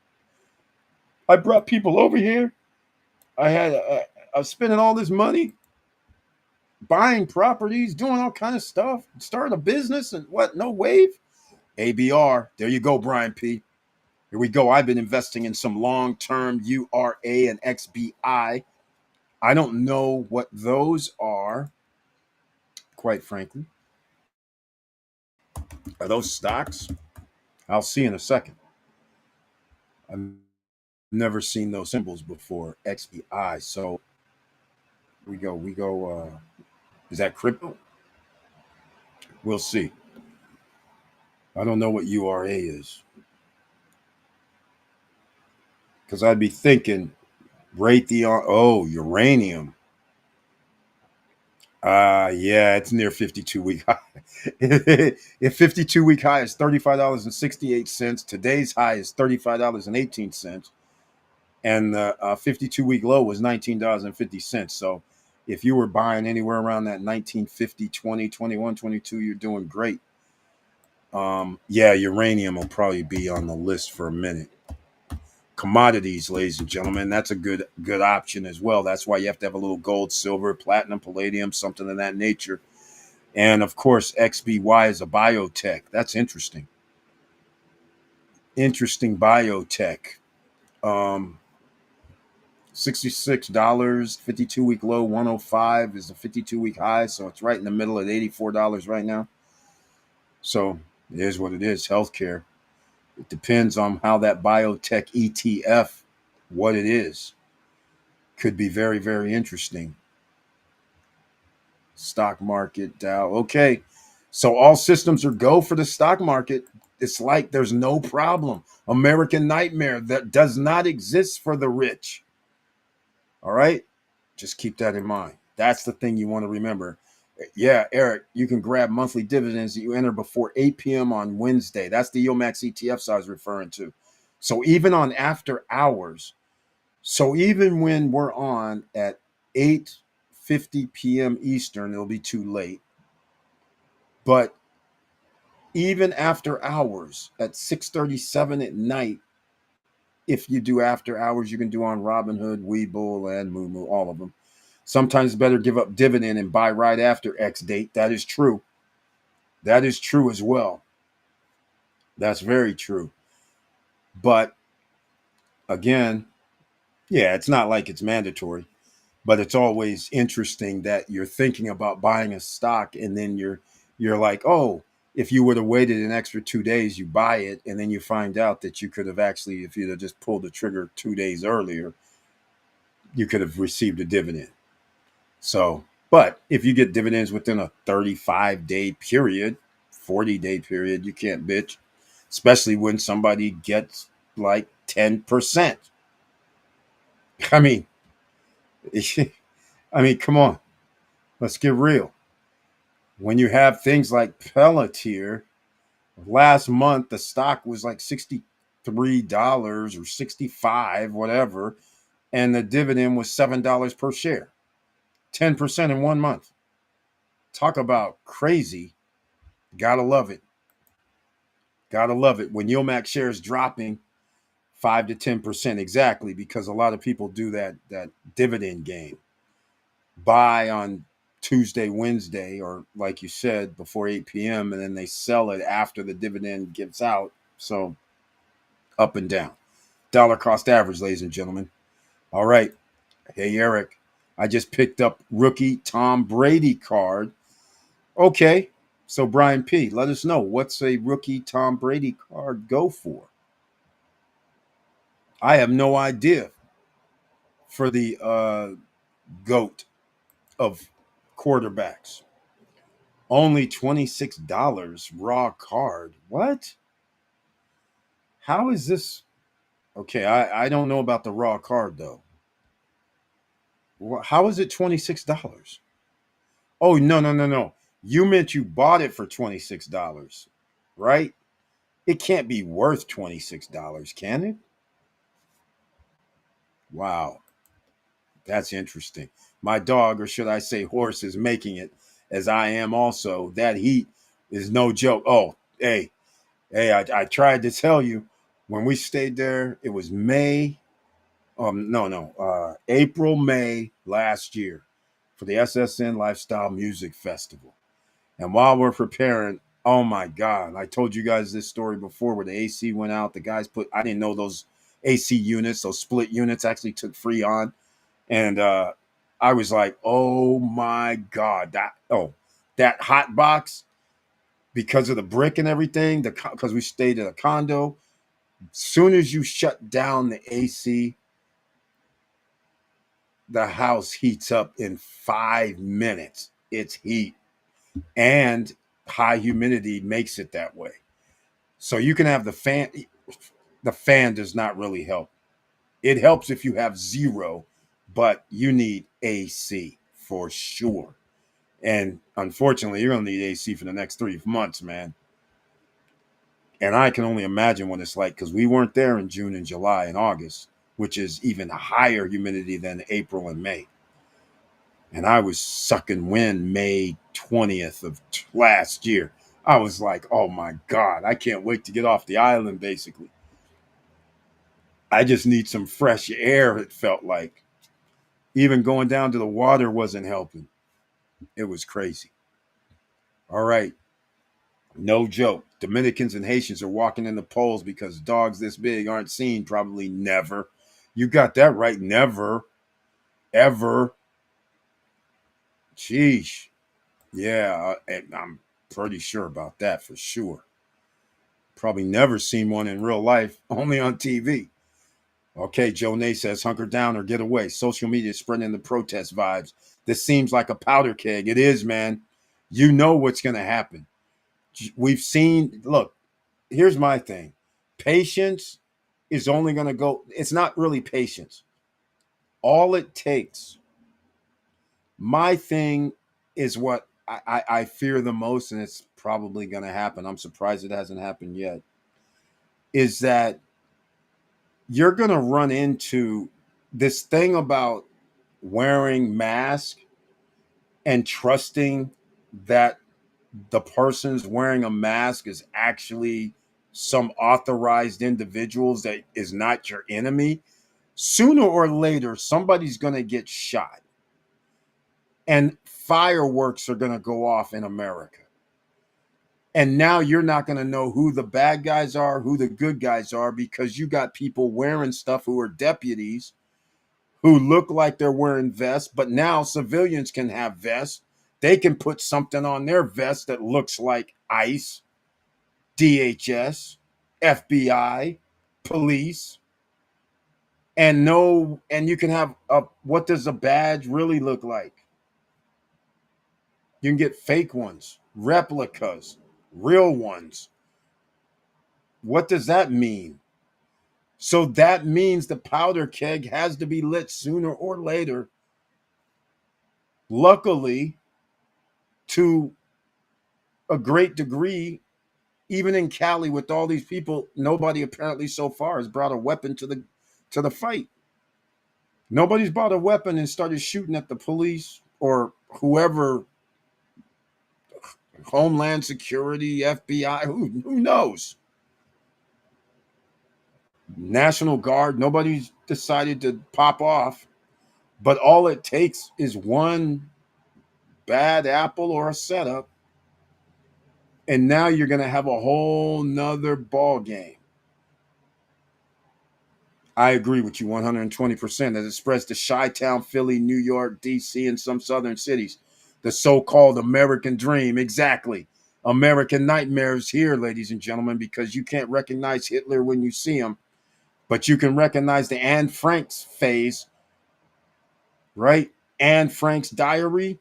I brought people over here. I was spending all this money buying properties, doing all kind of stuff, starting a business, and what? No wave? ABR. There you go, Brian P. Here we go. I've been investing in some long-term URA and XBI. I don't know what those are, quite frankly. Are those stocks? I'll see in a second. I've never seen those symbols before. XBI. So we go. Is that crypto? We'll see. I don't know what URA is, because I'd be thinking Raytheon. Oh, uranium. Yeah, it's near 52-week high. If 52-week high is $35.68, today's high is $35.18, and the 52-week low was $19.50. So if you were buying anywhere around that 1950, 20, 21, 22, you're doing great. Yeah, uranium will probably be on the list for a minute. Commodities, ladies and gentlemen, that's a good option as well. That's why you have to have a little gold, silver, platinum, palladium, something of that nature. And of course, XBY is a biotech. That's interesting. Interesting biotech. Um, $66, 52-week low, 105 is a 52-week high. So it's right in the middle at $84 right now. So it is what it is. Healthcare. It depends on how that biotech ETF, what it is. Could be very, very interesting. Stock market, Dow. Okay. So all systems are go for the stock market. It's like there's no problem. American nightmare that does not exist for the rich. All right. Just keep that in mind. That's the thing you want to remember. Yeah, Eric, you can grab monthly dividends that you enter before 8 p.m. on Wednesday. That's the Yomax ETFs I was referring to. So even on after hours, so even when we're on at 8:50 p.m. Eastern, it'll be too late. But even after hours at 6:37 at night, if you do after hours, you can do on Robinhood, Webull, and Moomoo, all of them. Sometimes better give up dividend and buy right after X date. That is true. That is true as well. That's very true. But again, yeah, it's not like it's mandatory, but it's always interesting that you're thinking about buying a stock and then you're like, "Oh, if you would have waited an extra 2 days, you buy it and then you find out that you could have actually if you'd have just pulled the trigger 2 days earlier, you could have received a dividend." So, but if you get dividends within a 35-day period, 40-day period, you can't bitch, especially when somebody gets like 10%. I mean, I mean, come on, let's get real. When you have things like Pelletier, last month the stock was like $63 or 65, whatever, and the dividend was $7 per share, 10% in 1 month. Talk about crazy. Gotta love it. Gotta love it. When Yomax shares dropping 5 to 10% exactly, because a lot of people do that dividend game. Buy on Tuesday, Wednesday, or like you said, before 8 p.m., and then they sell it after the dividend gives out. So up and down. Dollar cost average, ladies and gentlemen. All right. Hey, Eric, I just picked up rookie Tom Brady card. Okay. So, Brian P., let us know what's a rookie Tom Brady card go for? I have no idea for the GOAT of quarterbacks. Only $26 raw card. What? How is this? Okay, I don't know about the raw card though. How is it $26? Oh, no, no, no, no. You meant you bought it for $26, right? It can't be worth $26, can it? Wow, that's interesting. My dog, or should I say horse, is making it, as I am also. That heat is no joke. Oh, hey, hey, I tried to tell you when we stayed there, it was May. No, no, April, May last year for the SSN Lifestyle Music Festival. And while we're preparing, oh my God, I told you guys this story before where the AC went out. The guys I didn't know those AC units, those split units actually took Freon. And I was like, oh my God, that hot box, because of the brick and everything, because we stayed in a condo. Soon as you shut down the AC, the house heats up in 5 minutes. It's heat. And high humidity makes it that way. So you can have the fan. The fan does not really help. It helps if you have zero, but you need AC for sure. And unfortunately, you're going to need AC for the next 3 months, man. And I can only imagine what it's like because we weren't there in June and July and August, which is even higher humidity than April and May. And I was sucking wind May 20th of last year. I was like, oh my God, I can't wait to get off the island, basically. I just need some fresh air, it felt like. Even going down to the water wasn't helping. It was crazy. All right. No joke. Dominicans and Haitians are walking in the polls because dogs this big aren't seen probably never. You got that right. Never. Ever. Sheesh. Yeah, I'm pretty sure about that for sure. Probably never seen one in real life, only on TV. Okay, Joe Nay says, hunker down or get away. Social media is spreading the protest vibes. This seems like a powder keg. It is, man. You know what's going to happen. We've seen, look, here's my thing. Patience is only going to go, it's not really patience. All it takes, my thing is what I fear the most, and it's probably going to happen. I'm surprised it hasn't happened yet. Is that you're going to run into this thing about wearing mask and trusting that the person's wearing a mask is actually some authorized individuals that is not your enemy. Sooner or later, somebody's going to get shot and fireworks are going to go off in America. And now you're not going to know who the bad guys are, who the good guys are, because you got people wearing stuff who are deputies who look like they're wearing vests, but now civilians can have vests. They can put something on their vest that looks like ICE, DHS, FBI, police, and no, and you can have a, what does a badge really look like? You can get fake ones, replicas, real ones. What does that mean? So that means the powder keg has to be lit sooner or later. Luckily, to a great degree, even in Cali with all these people, nobody apparently so far has brought a weapon to the fight. Nobody's brought a weapon and started shooting at the police or whoever, Homeland Security, FBI, who knows? National Guard, nobody's decided to pop off. But all it takes is one bad apple or a setup, and now you're going to have a whole nother ball game. I agree with you 120% as it spreads to Chi-Town, Philly, New York, D.C., and some southern cities. The so-called American dream. Exactly. American nightmares here, ladies and gentlemen, because you can't recognize Hitler when you see him, but you can recognize the Anne Frank's phase, right? Anne Frank's diary.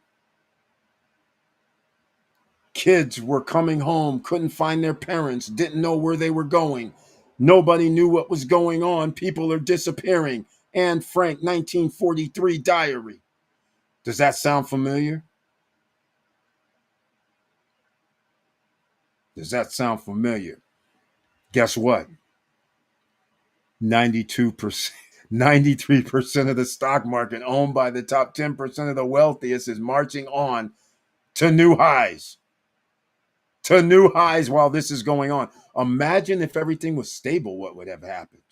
Kids were coming home, couldn't find their parents, didn't know where they were going. Nobody knew what was going on. People are disappearing. Anne Frank, 1943 diary. Does that sound familiar? Does that sound familiar? Guess what? 92%, 93% of the stock market owned by the top 10% of the wealthiest is marching on to new highs. To new highs while this is going on. Imagine if everything was stable, what would have happened?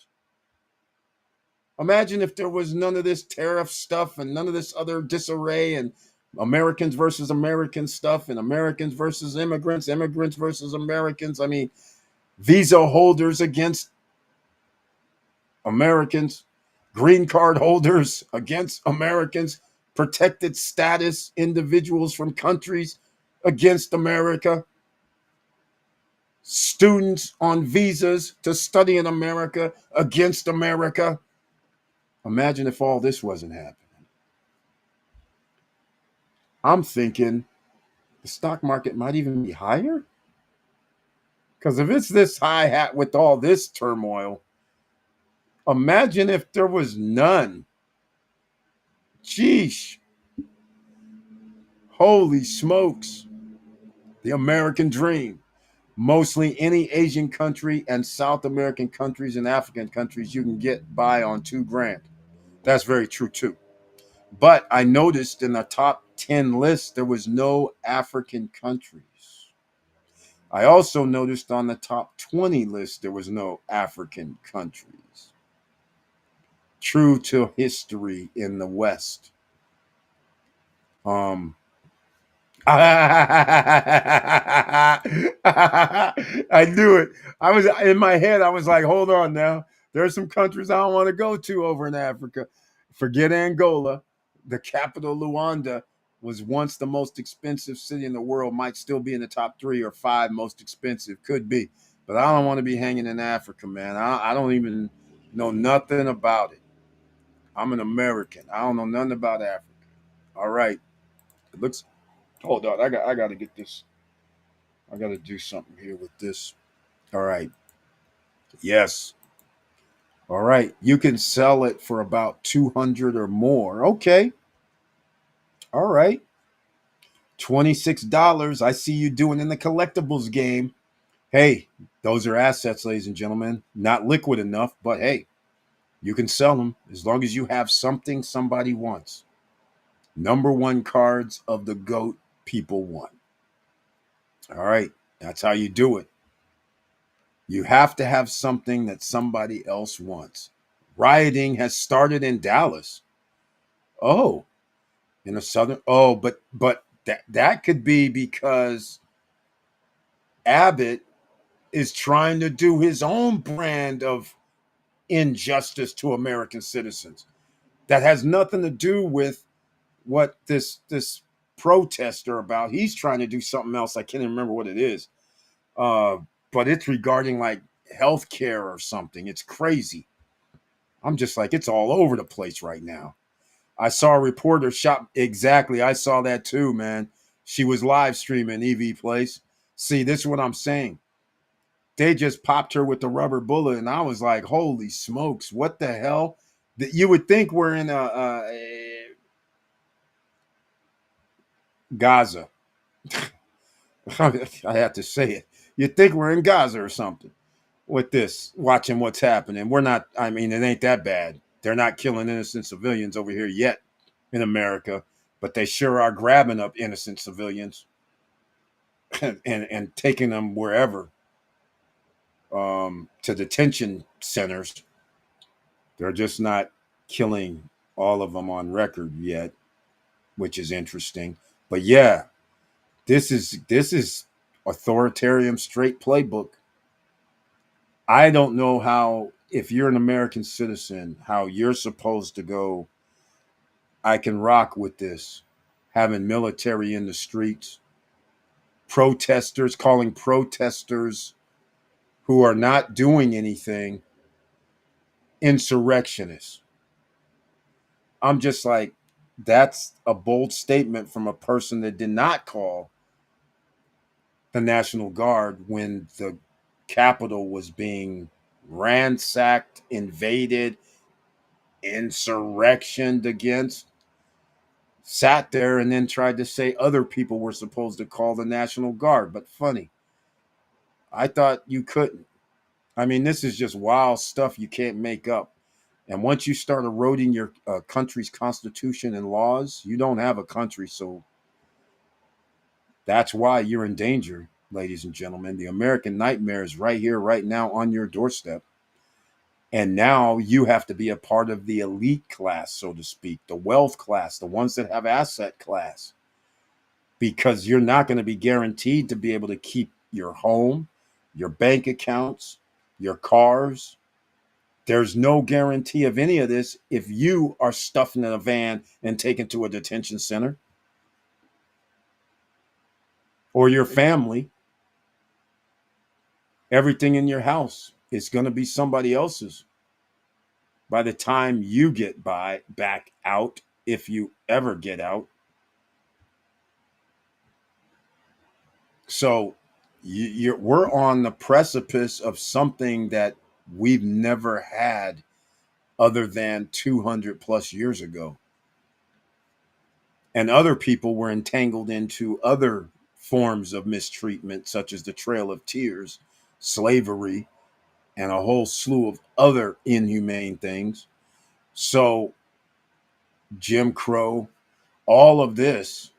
Imagine if there was none of this tariff stuff and none of this other disarray and Americans versus American stuff and Americans versus immigrants, immigrants versus Americans. I mean, visa holders against Americans, green card holders against Americans, protected status individuals from countries against America, students on visas to study in America against America. Imagine if all this wasn't happening. I'm thinking the stock market might even be higher. Because if it's this high hat with all this turmoil, imagine if there was none. Sheesh. Holy smokes. The American dream. Mostly any Asian country and South American countries and African countries you can get by on $2,000. That's very true too. But I noticed in the top 10 list, there was no African countries. I also noticed on the top 20 list, there was no African countries. True to history in the West. Um, I knew it. I was in my head. I was like, hold on now. There's some countries I don't want to go to over in Africa. Forget Angola. The capital, Luanda, was once the most expensive city in the world. Might still be in the top 3 or 5 most expensive. Could be. But I don't want to be hanging in Africa, man. I don't even know nothing about it. I'm an American. I don't know nothing about Africa. All right. It looks. Hold on. I got to get this. I got to do something here with this. All right. Yes. All right. You can sell it for about 200 or more. Okay. All right. $26. I see you doing in the collectibles game. Hey, those are assets, ladies and gentlemen. Not liquid enough, but hey, you can sell them as long as you have something somebody wants. Number one cards of the GOAT people want. All right, that's how you do it. You have to have something that somebody else wants. Rioting has started in Dallas. Oh, in the southern. Oh, but that could be because Abbott is trying to do his own brand of injustice to American citizens. That has nothing to do with what this protester about. He's trying to do something else. I can't even remember what it is. Uh, but it's regarding like healthcare or something. It's crazy. I'm just like, it's all over the place right now. I saw a reporter shot. Exactly. I saw that too, man. She was live streaming EV Place. See, this is what I'm saying. They just popped her with the rubber bullet, and I was like, holy smokes, what the hell? That you would think we're in a Gaza. I have to say it. You'd think we're in Gaza or something with this, watching what's happening. We're not, I mean, it ain't that bad. They're not killing innocent civilians over here yet in America, but they sure are grabbing up innocent civilians and taking them wherever, to detention centers. They're just not killing all of them on record yet, which is interesting. But yeah, this is authoritarian straight playbook. I don't know how, if you're an American citizen, how you're supposed to go, I can rock with this, having military in the streets, protesters, calling protesters who are not doing anything insurrectionists. I'm just like, that's a bold statement from a person that did not call the National Guard when the Capitol was being ransacked, invaded, insurrectioned against, sat there and then tried to say other people were supposed to call the National Guard. But funny, I thought you couldn't. I mean, this is just wild stuff you can't make up. And once you start eroding your country's constitution and laws, you don't have a country. So that's why you're in danger, ladies and gentlemen. The American nightmare is right here, right now on your doorstep. And now you have to be a part of the elite class, so to speak, the wealth class, the ones that have asset class, because you're not going to be guaranteed to be able to keep your home, your bank accounts, your cars. There's no guarantee of any of this if you are stuffed in a van and taken to a detention center, or your family. Everything in your house is going to be somebody else's by the time you get back out, if you ever get out. So we're on the precipice of something that we've never had other than 200 plus years ago. And other people were entangled into other forms of mistreatment, such as the Trail of Tears, slavery, and a whole slew of other inhumane things. So, Jim Crow, all of this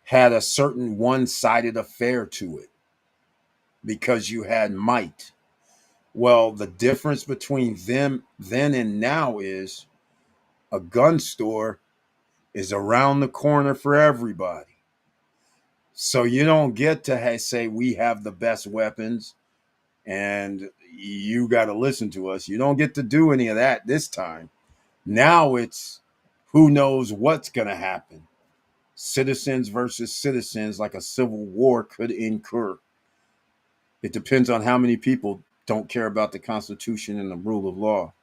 had a certain one sided affair to it because you had might. Well, the difference between them then and now is a gun store is around the corner for everybody. So you don't get to say we have the best weapons and you got to listen to us. You don't get to do any of that this time. Now it's who knows what's going to happen. Citizens versus citizens, like a civil war could incur. It depends on how many people don't care about the Constitution and the rule of law.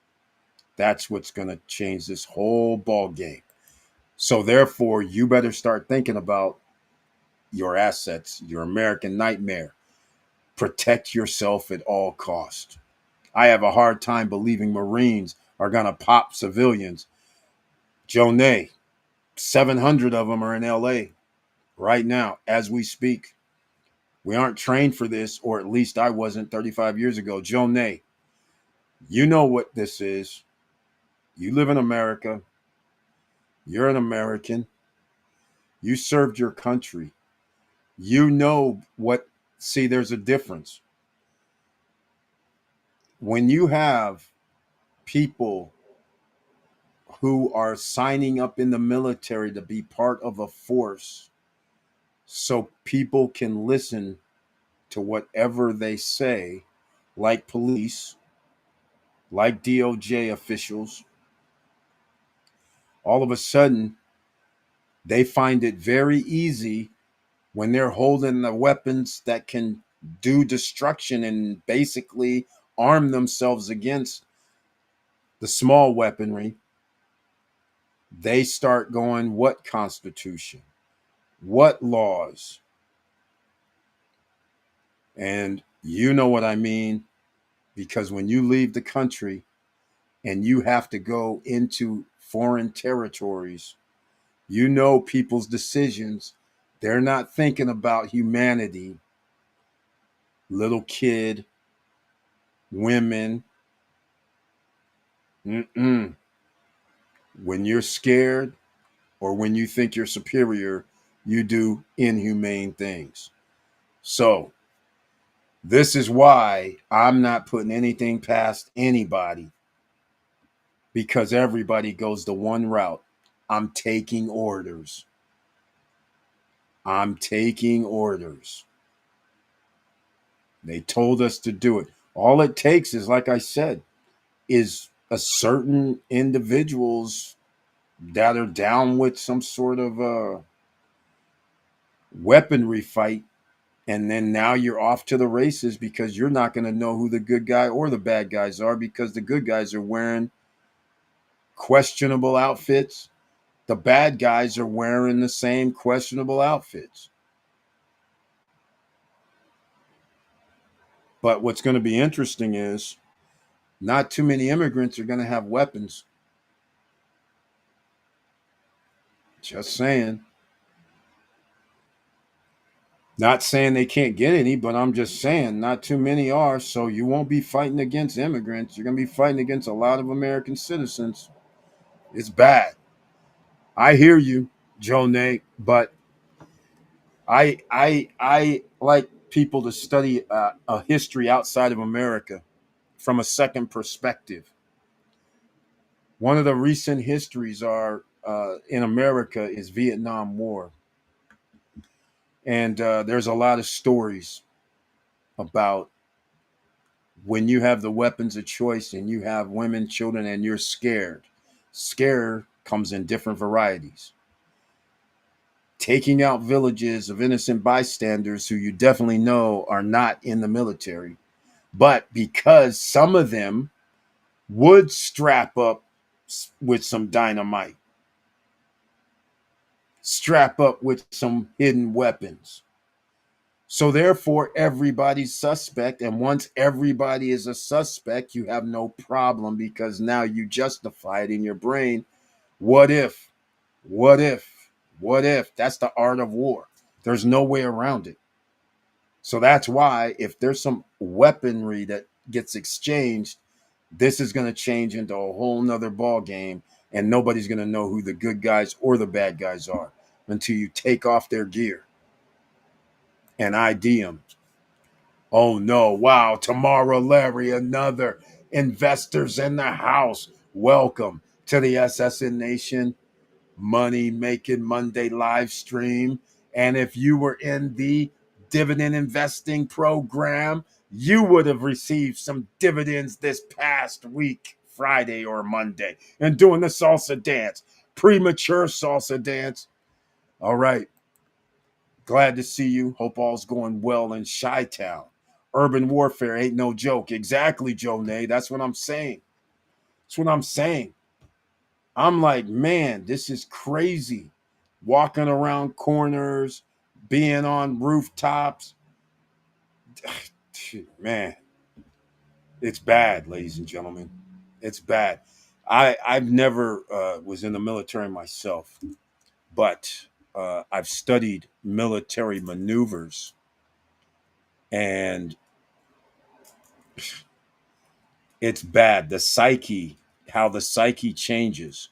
That's what's going to change this whole ball game. So therefore, you better start thinking about your assets, your American nightmare. Protect yourself at all costs. I have a hard time believing Marines are going to pop civilians. Jonay, 700 of them are in LA. right now as we speak. We aren't trained for this, or at least I wasn't 35 years ago. Joe Nay, you know what this is. You live in America. You're an American. You served your country. You know what, see, there's a difference. When you have people who are signing up in the military to be part of a force so people can listen to whatever they say, like police, like DOJ officials, all of a sudden they find it very easy when they're holding the weapons that can do destruction and basically arm themselves against the small weaponry. They start going, what constitution? What laws? And you know what I mean, because when you leave the country and you have to go into foreign territories, you know people's decisions. They're not thinking about humanity, little kid, women. Mm-mm. When you're scared or when you think you're superior, you do inhumane things. So, this is why I'm not putting anything past anybody, because everybody goes the one route. I'm taking orders. I'm taking orders. They told us to do it. All it takes is, like I said, is a certain individuals that are down with some sort of weaponry fight, and then now you're off to the races, because you're not going to know who the good guy or the bad guys are, because the good guys are wearing questionable outfits. The bad guys are wearing the same questionable outfits. But what's going to be interesting is not too many immigrants are going to have weapons. Just saying. Not saying they can't get any, but I'm just saying not too many are. So you won't be fighting against immigrants. You're going to be fighting against a lot of American citizens. It's bad. I hear you, Joe Nate, but I like people to study a history outside of America from a second perspective. One of the recent histories are in America is Vietnam War, and there's a lot of stories about when you have the weapons of choice and you have women, children, and you're scared. Scare comes in different varieties. Taking out villages of innocent bystanders who you definitely know are not in the military, but because some of them would strap up with some dynamite, strap up with some hidden weapons. So therefore, everybody's suspect. And once everybody is a suspect, you have no problem, because now you justify it in your brain. What if? What if? What if? That's the art of war. There's no way around it. So that's why if there's some weaponry that gets exchanged, this is going to change into a whole nother ball game, and nobody's going to know who the good guys or the bad guys are until you take off their gear and ID them. Oh no, wow, Tamara Larry, another investors in the house. Welcome to the SSN Nation Money Making Monday live stream. And if you were in the dividend investing program, you would have received some dividends this past week, Friday or Monday, and doing the salsa dance, premature salsa dance. All right. Glad to see you. Hope all's going well in Chi-Town. Urban warfare ain't no joke. Exactly, Joe Nay. That's what I'm saying. That's what I'm saying. I'm like, man, this is crazy. Walking around corners, being on rooftops. Man, it's bad, ladies and gentlemen. It's bad. I've never was in the military myself, but I've studied military maneuvers, and it's bad. The psyche, how the psyche changes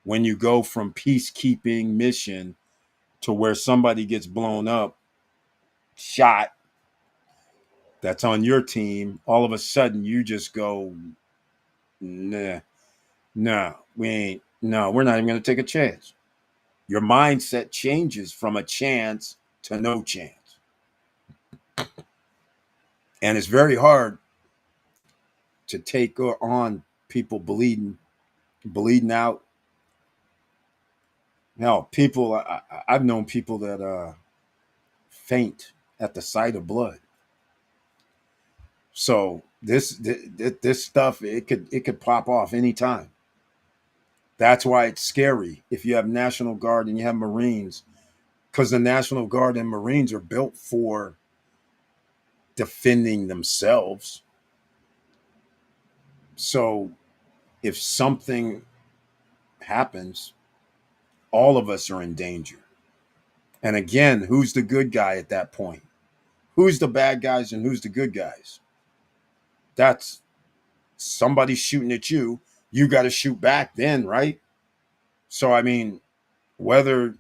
when you go from peacekeeping mission to where somebody gets blown up, shot, that's on your team. All of a sudden, you just go, nah, no, we ain't, no, we're not even going to take a chance. Your mindset changes from a chance to no chance. And it's very hard to take on people bleeding out. Hell, people, I've known people that faint at the sight of blood. So this stuff, it could pop off anytime. That's why it's scary if you have National Guard and you have Marines, because the National Guard and Marines are built for defending themselves. So if something happens, all of us are in danger. And again, who's the good guy at that point? Who's the bad guys and who's the good guys? That's somebody shooting at you. You got to shoot back then, right? So, I mean, whether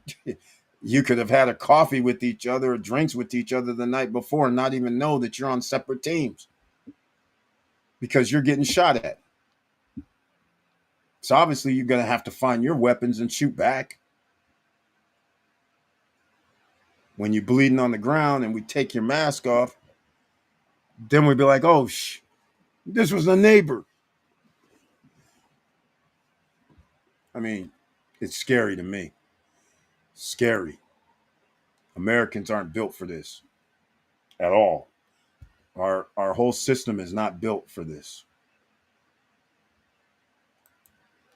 you could have had a coffee with each other or drinks with each other the night before and not even know that you're on separate teams because you're getting shot at. So obviously you're going to have to find your weapons and shoot back. When you're bleeding on the ground and we take your mask off, then we'd be like, oh, this was a neighbor. I mean, it's scary to me. Scary. Americans aren't built for this at all. Our whole system is not built for this.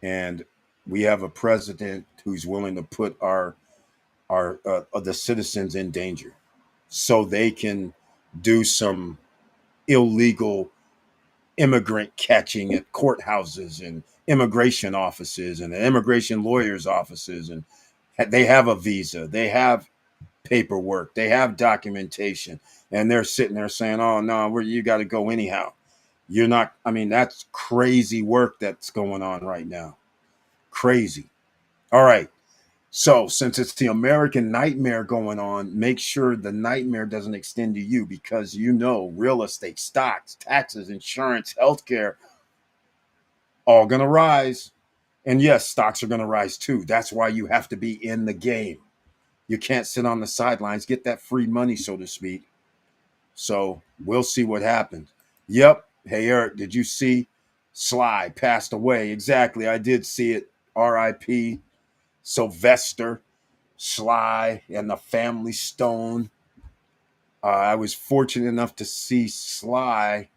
And we have a president who's willing to put our the citizens in danger so they can do some illegal immigrant catching at courthouses and immigration offices and immigration lawyers offices, and they have a visa, they have paperwork, they have documentation, and they're sitting there saying, oh no, you got to go anyhow. You're not, I mean, that's crazy work that's going on right now. Crazy. All right. So, since it's the American nightmare going on, make sure the nightmare doesn't extend to you, because real estate, stocks, taxes, insurance, healthcare, all going to rise. And yes, stocks are going to rise too. That's why you have to be in the game. You can't sit on the sidelines, get that free money, so to speak. So, we'll see what happens. Yep. Hey, Eric, did you see Sly passed away? Exactly. I did see it. RIP Sylvester Sly and the Family Stone. I was fortunate enough to see Sly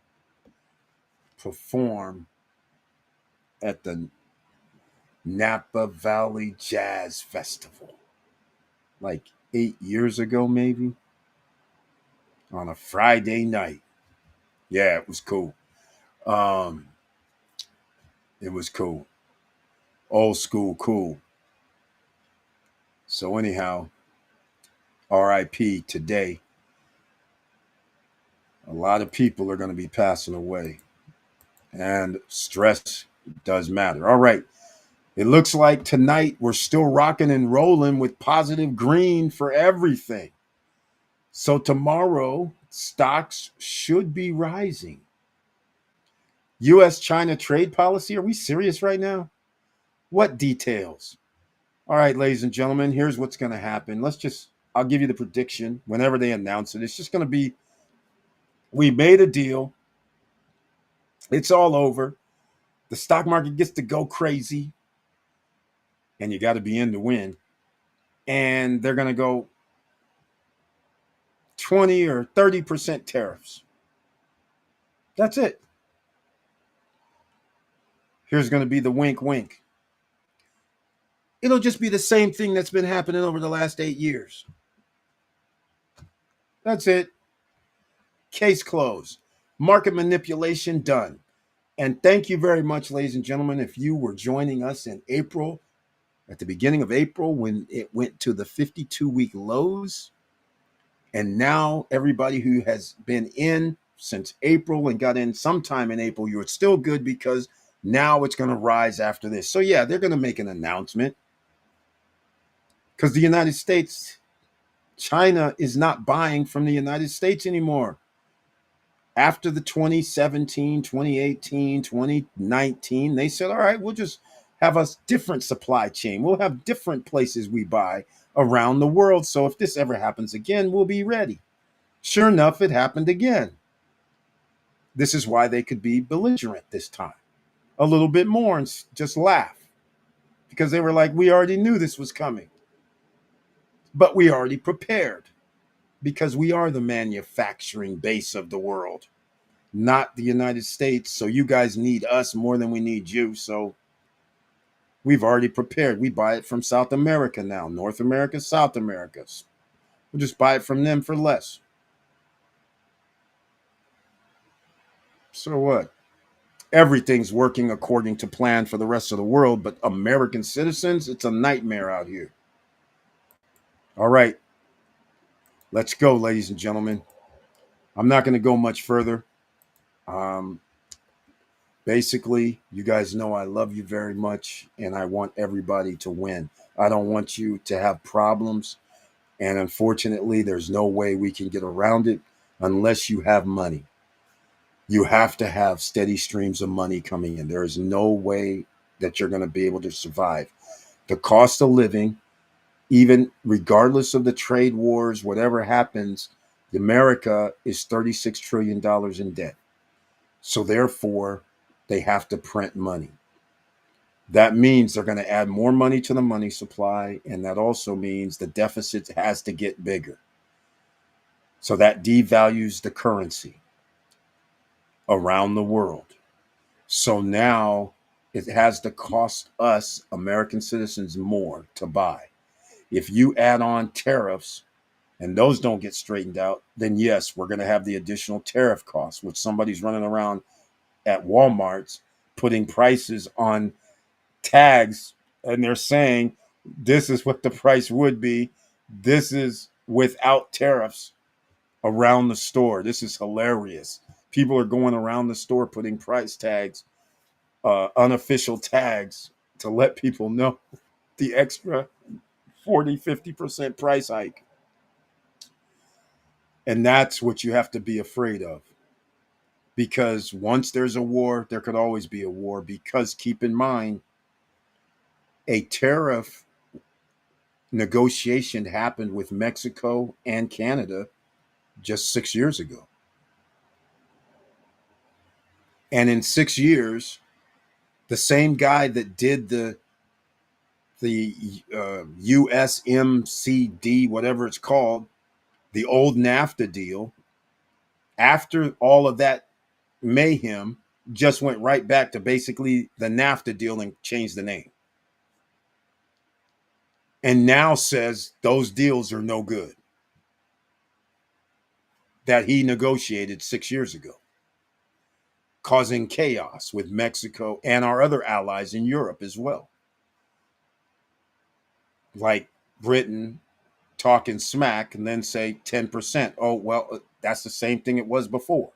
perform at the Napa Valley Jazz Festival like 8 years ago, maybe, on a Friday night. Yeah, it was cool. Um, it was cool. Old school cool. So anyhow, RIP today. A lot of people are going to be passing away, and stress does matter. All right. It looks like tonight we're still rocking and rolling with positive green for everything. So tomorrow, stocks should be rising. US China trade policy. Are we serious right now? What details? All right, ladies and gentlemen, here's what's going to happen. I'll give you the prediction whenever they announce it. It's just going to be, we made a deal. It's all over. The stock market gets to go crazy, and you got to be in to win. And they're going to go 20 or 30% tariffs. That's it. Here's going to be the wink, wink. It'll just be the same thing that's been happening over the last 8 years. That's it. Case closed. Market manipulation done. And thank you very much, ladies and gentlemen. If you were joining us in April, at the beginning of April when it went to the 52-week lows. And now everybody who has been in since April and got in sometime in April, you're still good because now it's going to rise after this. So yeah, they're going to make an announcement because the United States, China is not buying from the United States anymore. After the 2017, 2018, 2019, they said, all right, we'll just have a different supply chain. We'll have different places we buy around the world. So if this ever happens again, we'll be ready. Sure enough, it happened again. This is why they could be belligerent this time, a little bit more, and just laugh because they were like, we already knew this was coming, but we already prepared because we are the manufacturing base of the world, not the United States. So you guys need us more than we need you. So we've already prepared. We buy it from South America now, North America, South America. We'll just buy it from them for less. So what? Everything's working according to plan for the rest of the world, but American citizens, it's a nightmare out here. All right, let's go, ladies and gentlemen. I'm not going to go much further. Um, Basically, you guys know I love you very much and I want everybody to win. I don't want you to have problems. And unfortunately, there's no way we can get around it unless you have money. You have to have steady streams of money coming in. There is no way that you're going to be able to survive. The cost of living, even regardless of the trade wars, whatever happens, America is $36 trillion in debt. So therefore, they have to print money. That means they're going to add more money to the money supply. And that also means the deficit has to get bigger. So that devalues the currency around the world. So now it has to cost us, American citizens, more to buy. If you add on tariffs and those don't get straightened out, then yes, we're going to have the additional tariff costs, which somebody's running around at Walmart's putting prices on tags and they're saying this is what the price would be. This is without tariffs around the store. This is hilarious. People are going around the store putting price tags, unofficial tags to let people know the extra 40-50% price hike. And that's what you have to be afraid of. Because once there's a war, there could always be a war. Because keep in mind, a tariff negotiation happened with Mexico and Canada just 6 years ago. And in 6 years, the same guy that did the USMCD, whatever it's called, the old NAFTA deal, after all of that mayhem, just went right back to basically the NAFTA deal and changed the name. And now says those deals are no good that he negotiated 6 years ago, causing chaos with Mexico and our other allies in Europe as well. Like Britain talking smack and then say 10%. Oh, well, that's the same thing it was before.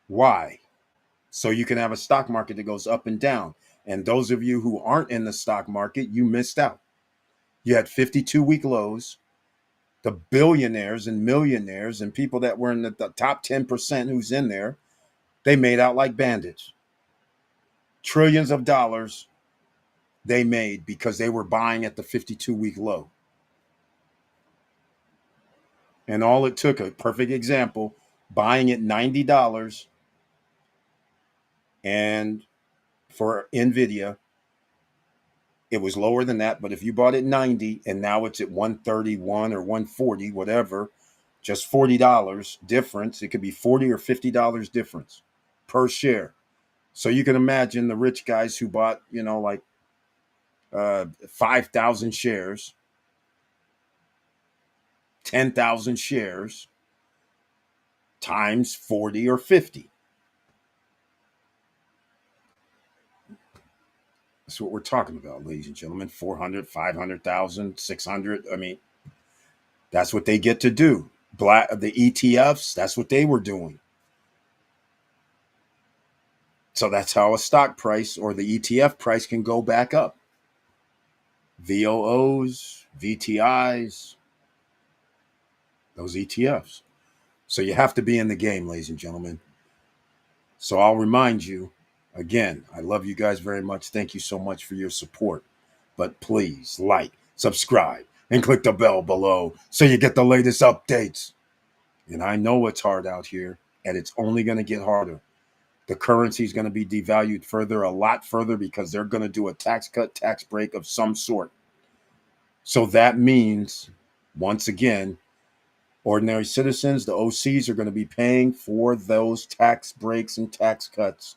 Why? So you can have a stock market that goes up and down. And those of you who aren't in the stock market, you missed out. You had 52-week lows. The billionaires and millionaires and people that were in the top 10% who's in there, they made out like bandits. Trillions of dollars they made because they were buying at the 52-week low. And all it took, a perfect example, buying at $90 and for NVIDIA, it was lower than that. But if you bought at 90 and now it's at 131 or 140, whatever, just $40 difference. It could be $40 or $50 difference per share. So you can imagine the rich guys who bought, like 5,000 shares, 10,000 shares times 40 or 50. That's what we're talking about, ladies and gentlemen. 400, 500,000, 600. I mean, that's what they get to do. The ETFs, that's what they were doing. So that's how a stock price or the ETF price can go back up. VOOs, VTIs, those ETFs. So you have to be in the game, ladies and gentlemen. So I'll remind you again, I love you guys very much. Thank you so much for your support. But please like, subscribe, and click the bell below so you get the latest updates. And I know it's hard out here, and it's only going to get harder. The currency is going to be devalued further, a lot further, because they're going to do a tax cut, tax break of some sort. So that means, once again, ordinary citizens, the OCs, are going to be paying for those tax breaks and tax cuts.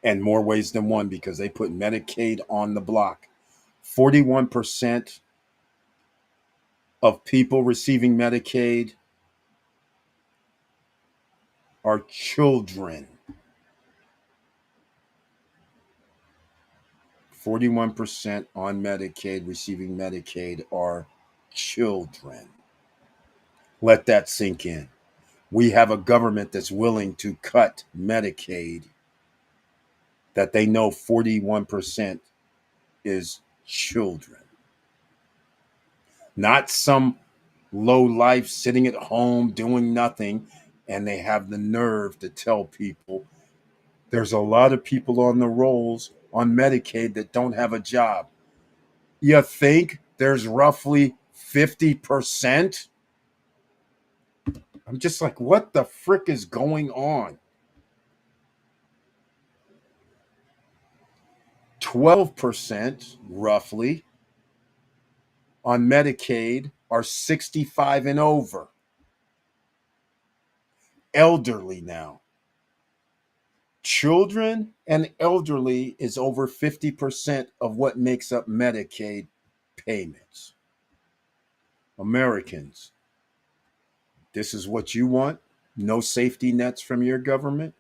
And more ways than one, because they put Medicaid on the block. 41% of people receiving Medicaid are children. 41% on Medicaid, receiving Medicaid, are children. Let that sink in. We have a government that's willing to cut Medicaid that they know 41% is children. Not some low life sitting at home doing nothing, and they have the nerve to tell people there's a lot of people on the rolls on Medicaid that don't have a job. You think there's roughly 50%? I'm just like, what the frick is going on? 12%, roughly, on Medicaid are 65 and over. Elderly now. Children and elderly is over 50% of what makes up Medicaid payments. Americans, this is what you want? No safety nets from your government?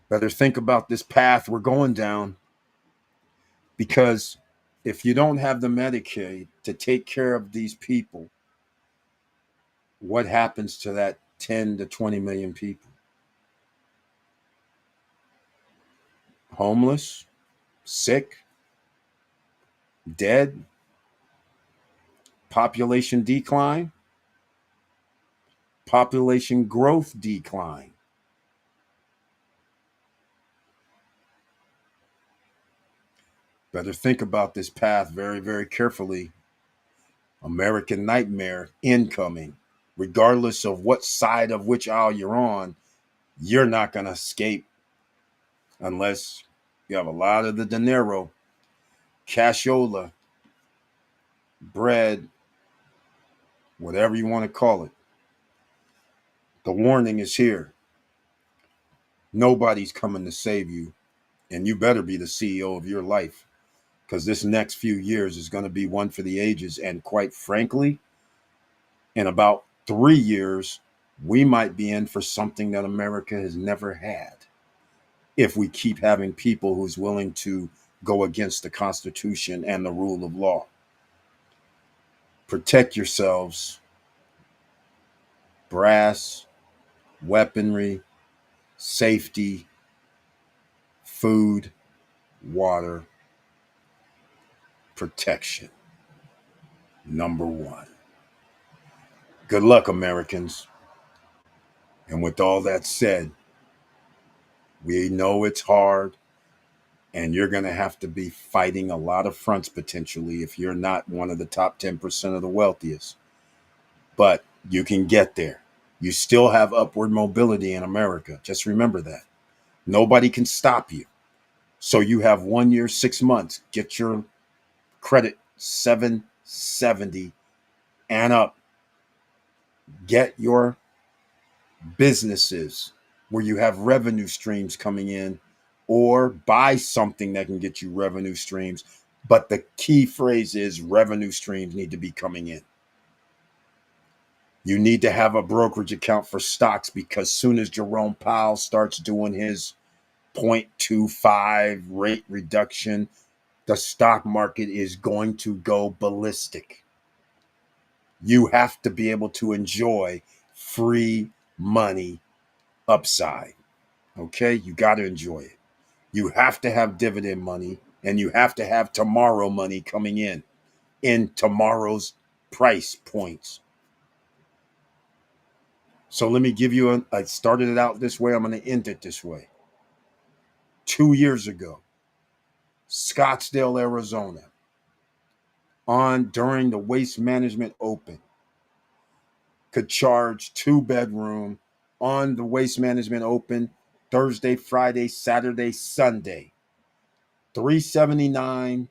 Better think about this path we're going down, because if you don't have the Medicaid to take care of these people, what happens to that 10 to 20 million people? Homeless, sick, dead, population decline, population growth decline. Better think about this path very, very carefully. American nightmare incoming. Regardless of what side of which aisle you're on, you're not going to escape unless you have a lot of the dinero, cashola, bread, whatever you want to call it. The warning is here. Nobody's coming to save you, and you better be the CEO of your life, because this next few years is going to be one for the ages. And quite frankly, in about 3 years, we might be in for something that America has never had, if we keep having people who's willing to go against the Constitution and the rule of law. Protect yourselves. Brass, weaponry, safety, food, water, protection. Number one. Good luck, Americans. And with all that said, we know it's hard, and you're going to have to be fighting a lot of fronts potentially if you're not one of the top 10% of the wealthiest. But you can get there. You still have upward mobility in America. Just remember that. Nobody can stop you. So you have 1 year, 6 months. Get your credit 770 and up. Get your businesses where you have revenue streams coming in, or buy something that can get you revenue streams. But the key phrase is revenue streams need to be coming in. You need to have a brokerage account for stocks because soon as Jerome Powell starts doing his 0.25 rate reduction, the stock market is going to go ballistic. You have to be able to enjoy free money upside. Okay? You got to enjoy it. You have to have dividend money and you have to have tomorrow money coming in tomorrow's price points. So let me give you I started it out this way. I'm going to end it this way. 2 years ago, Scottsdale, Arizona, on during the Waste Management Open, could charge 2-bedroom on the Waste Management Open Thursday, Friday, Saturday, Sunday, $379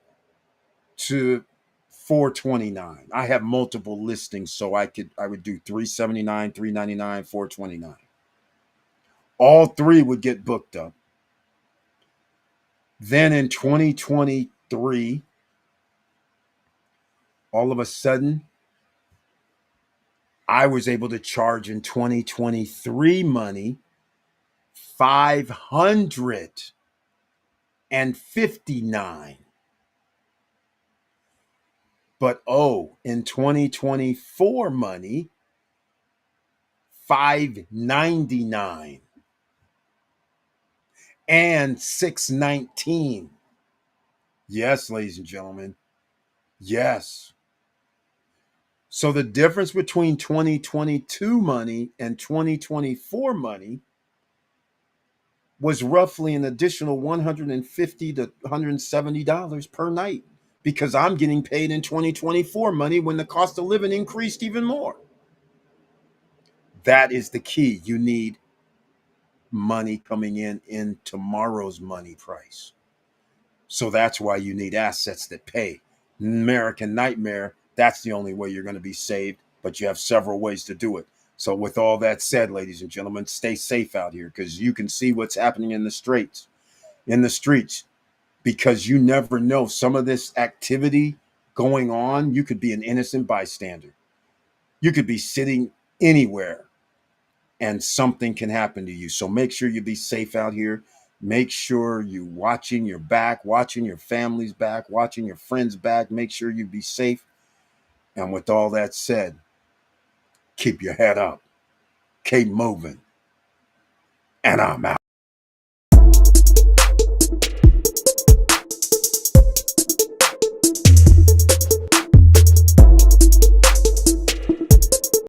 to $429. I have multiple listings, so I would do $379, $399, $429. All three would get booked up. Then in 2023, all of a sudden, I was able to charge in 2023 money $559. But in 2024 money, $599 and $619. Yes, ladies and gentlemen. Yes. So the difference between 2022 money and 2024 money was roughly an additional $150 to $170 per night because I'm getting paid in 2024 money when the cost of living increased even more. That is the key. You need money coming in tomorrow's money price. So that's why you need assets that pay. American Nightmare, that's the only way you're going to be saved, but you have several ways to do it. So with all that said, ladies and gentlemen, stay safe out here because you can see what's happening in the streets, because you never know. Some of this activity going on, you could be an innocent bystander. You could be sitting anywhere and something can happen to you. So make sure you be safe out here. Make sure you watching your back, watching your family's back, watching your friends' back. Make sure you be safe. And with all that said, keep your head up, keep moving, and I'm out.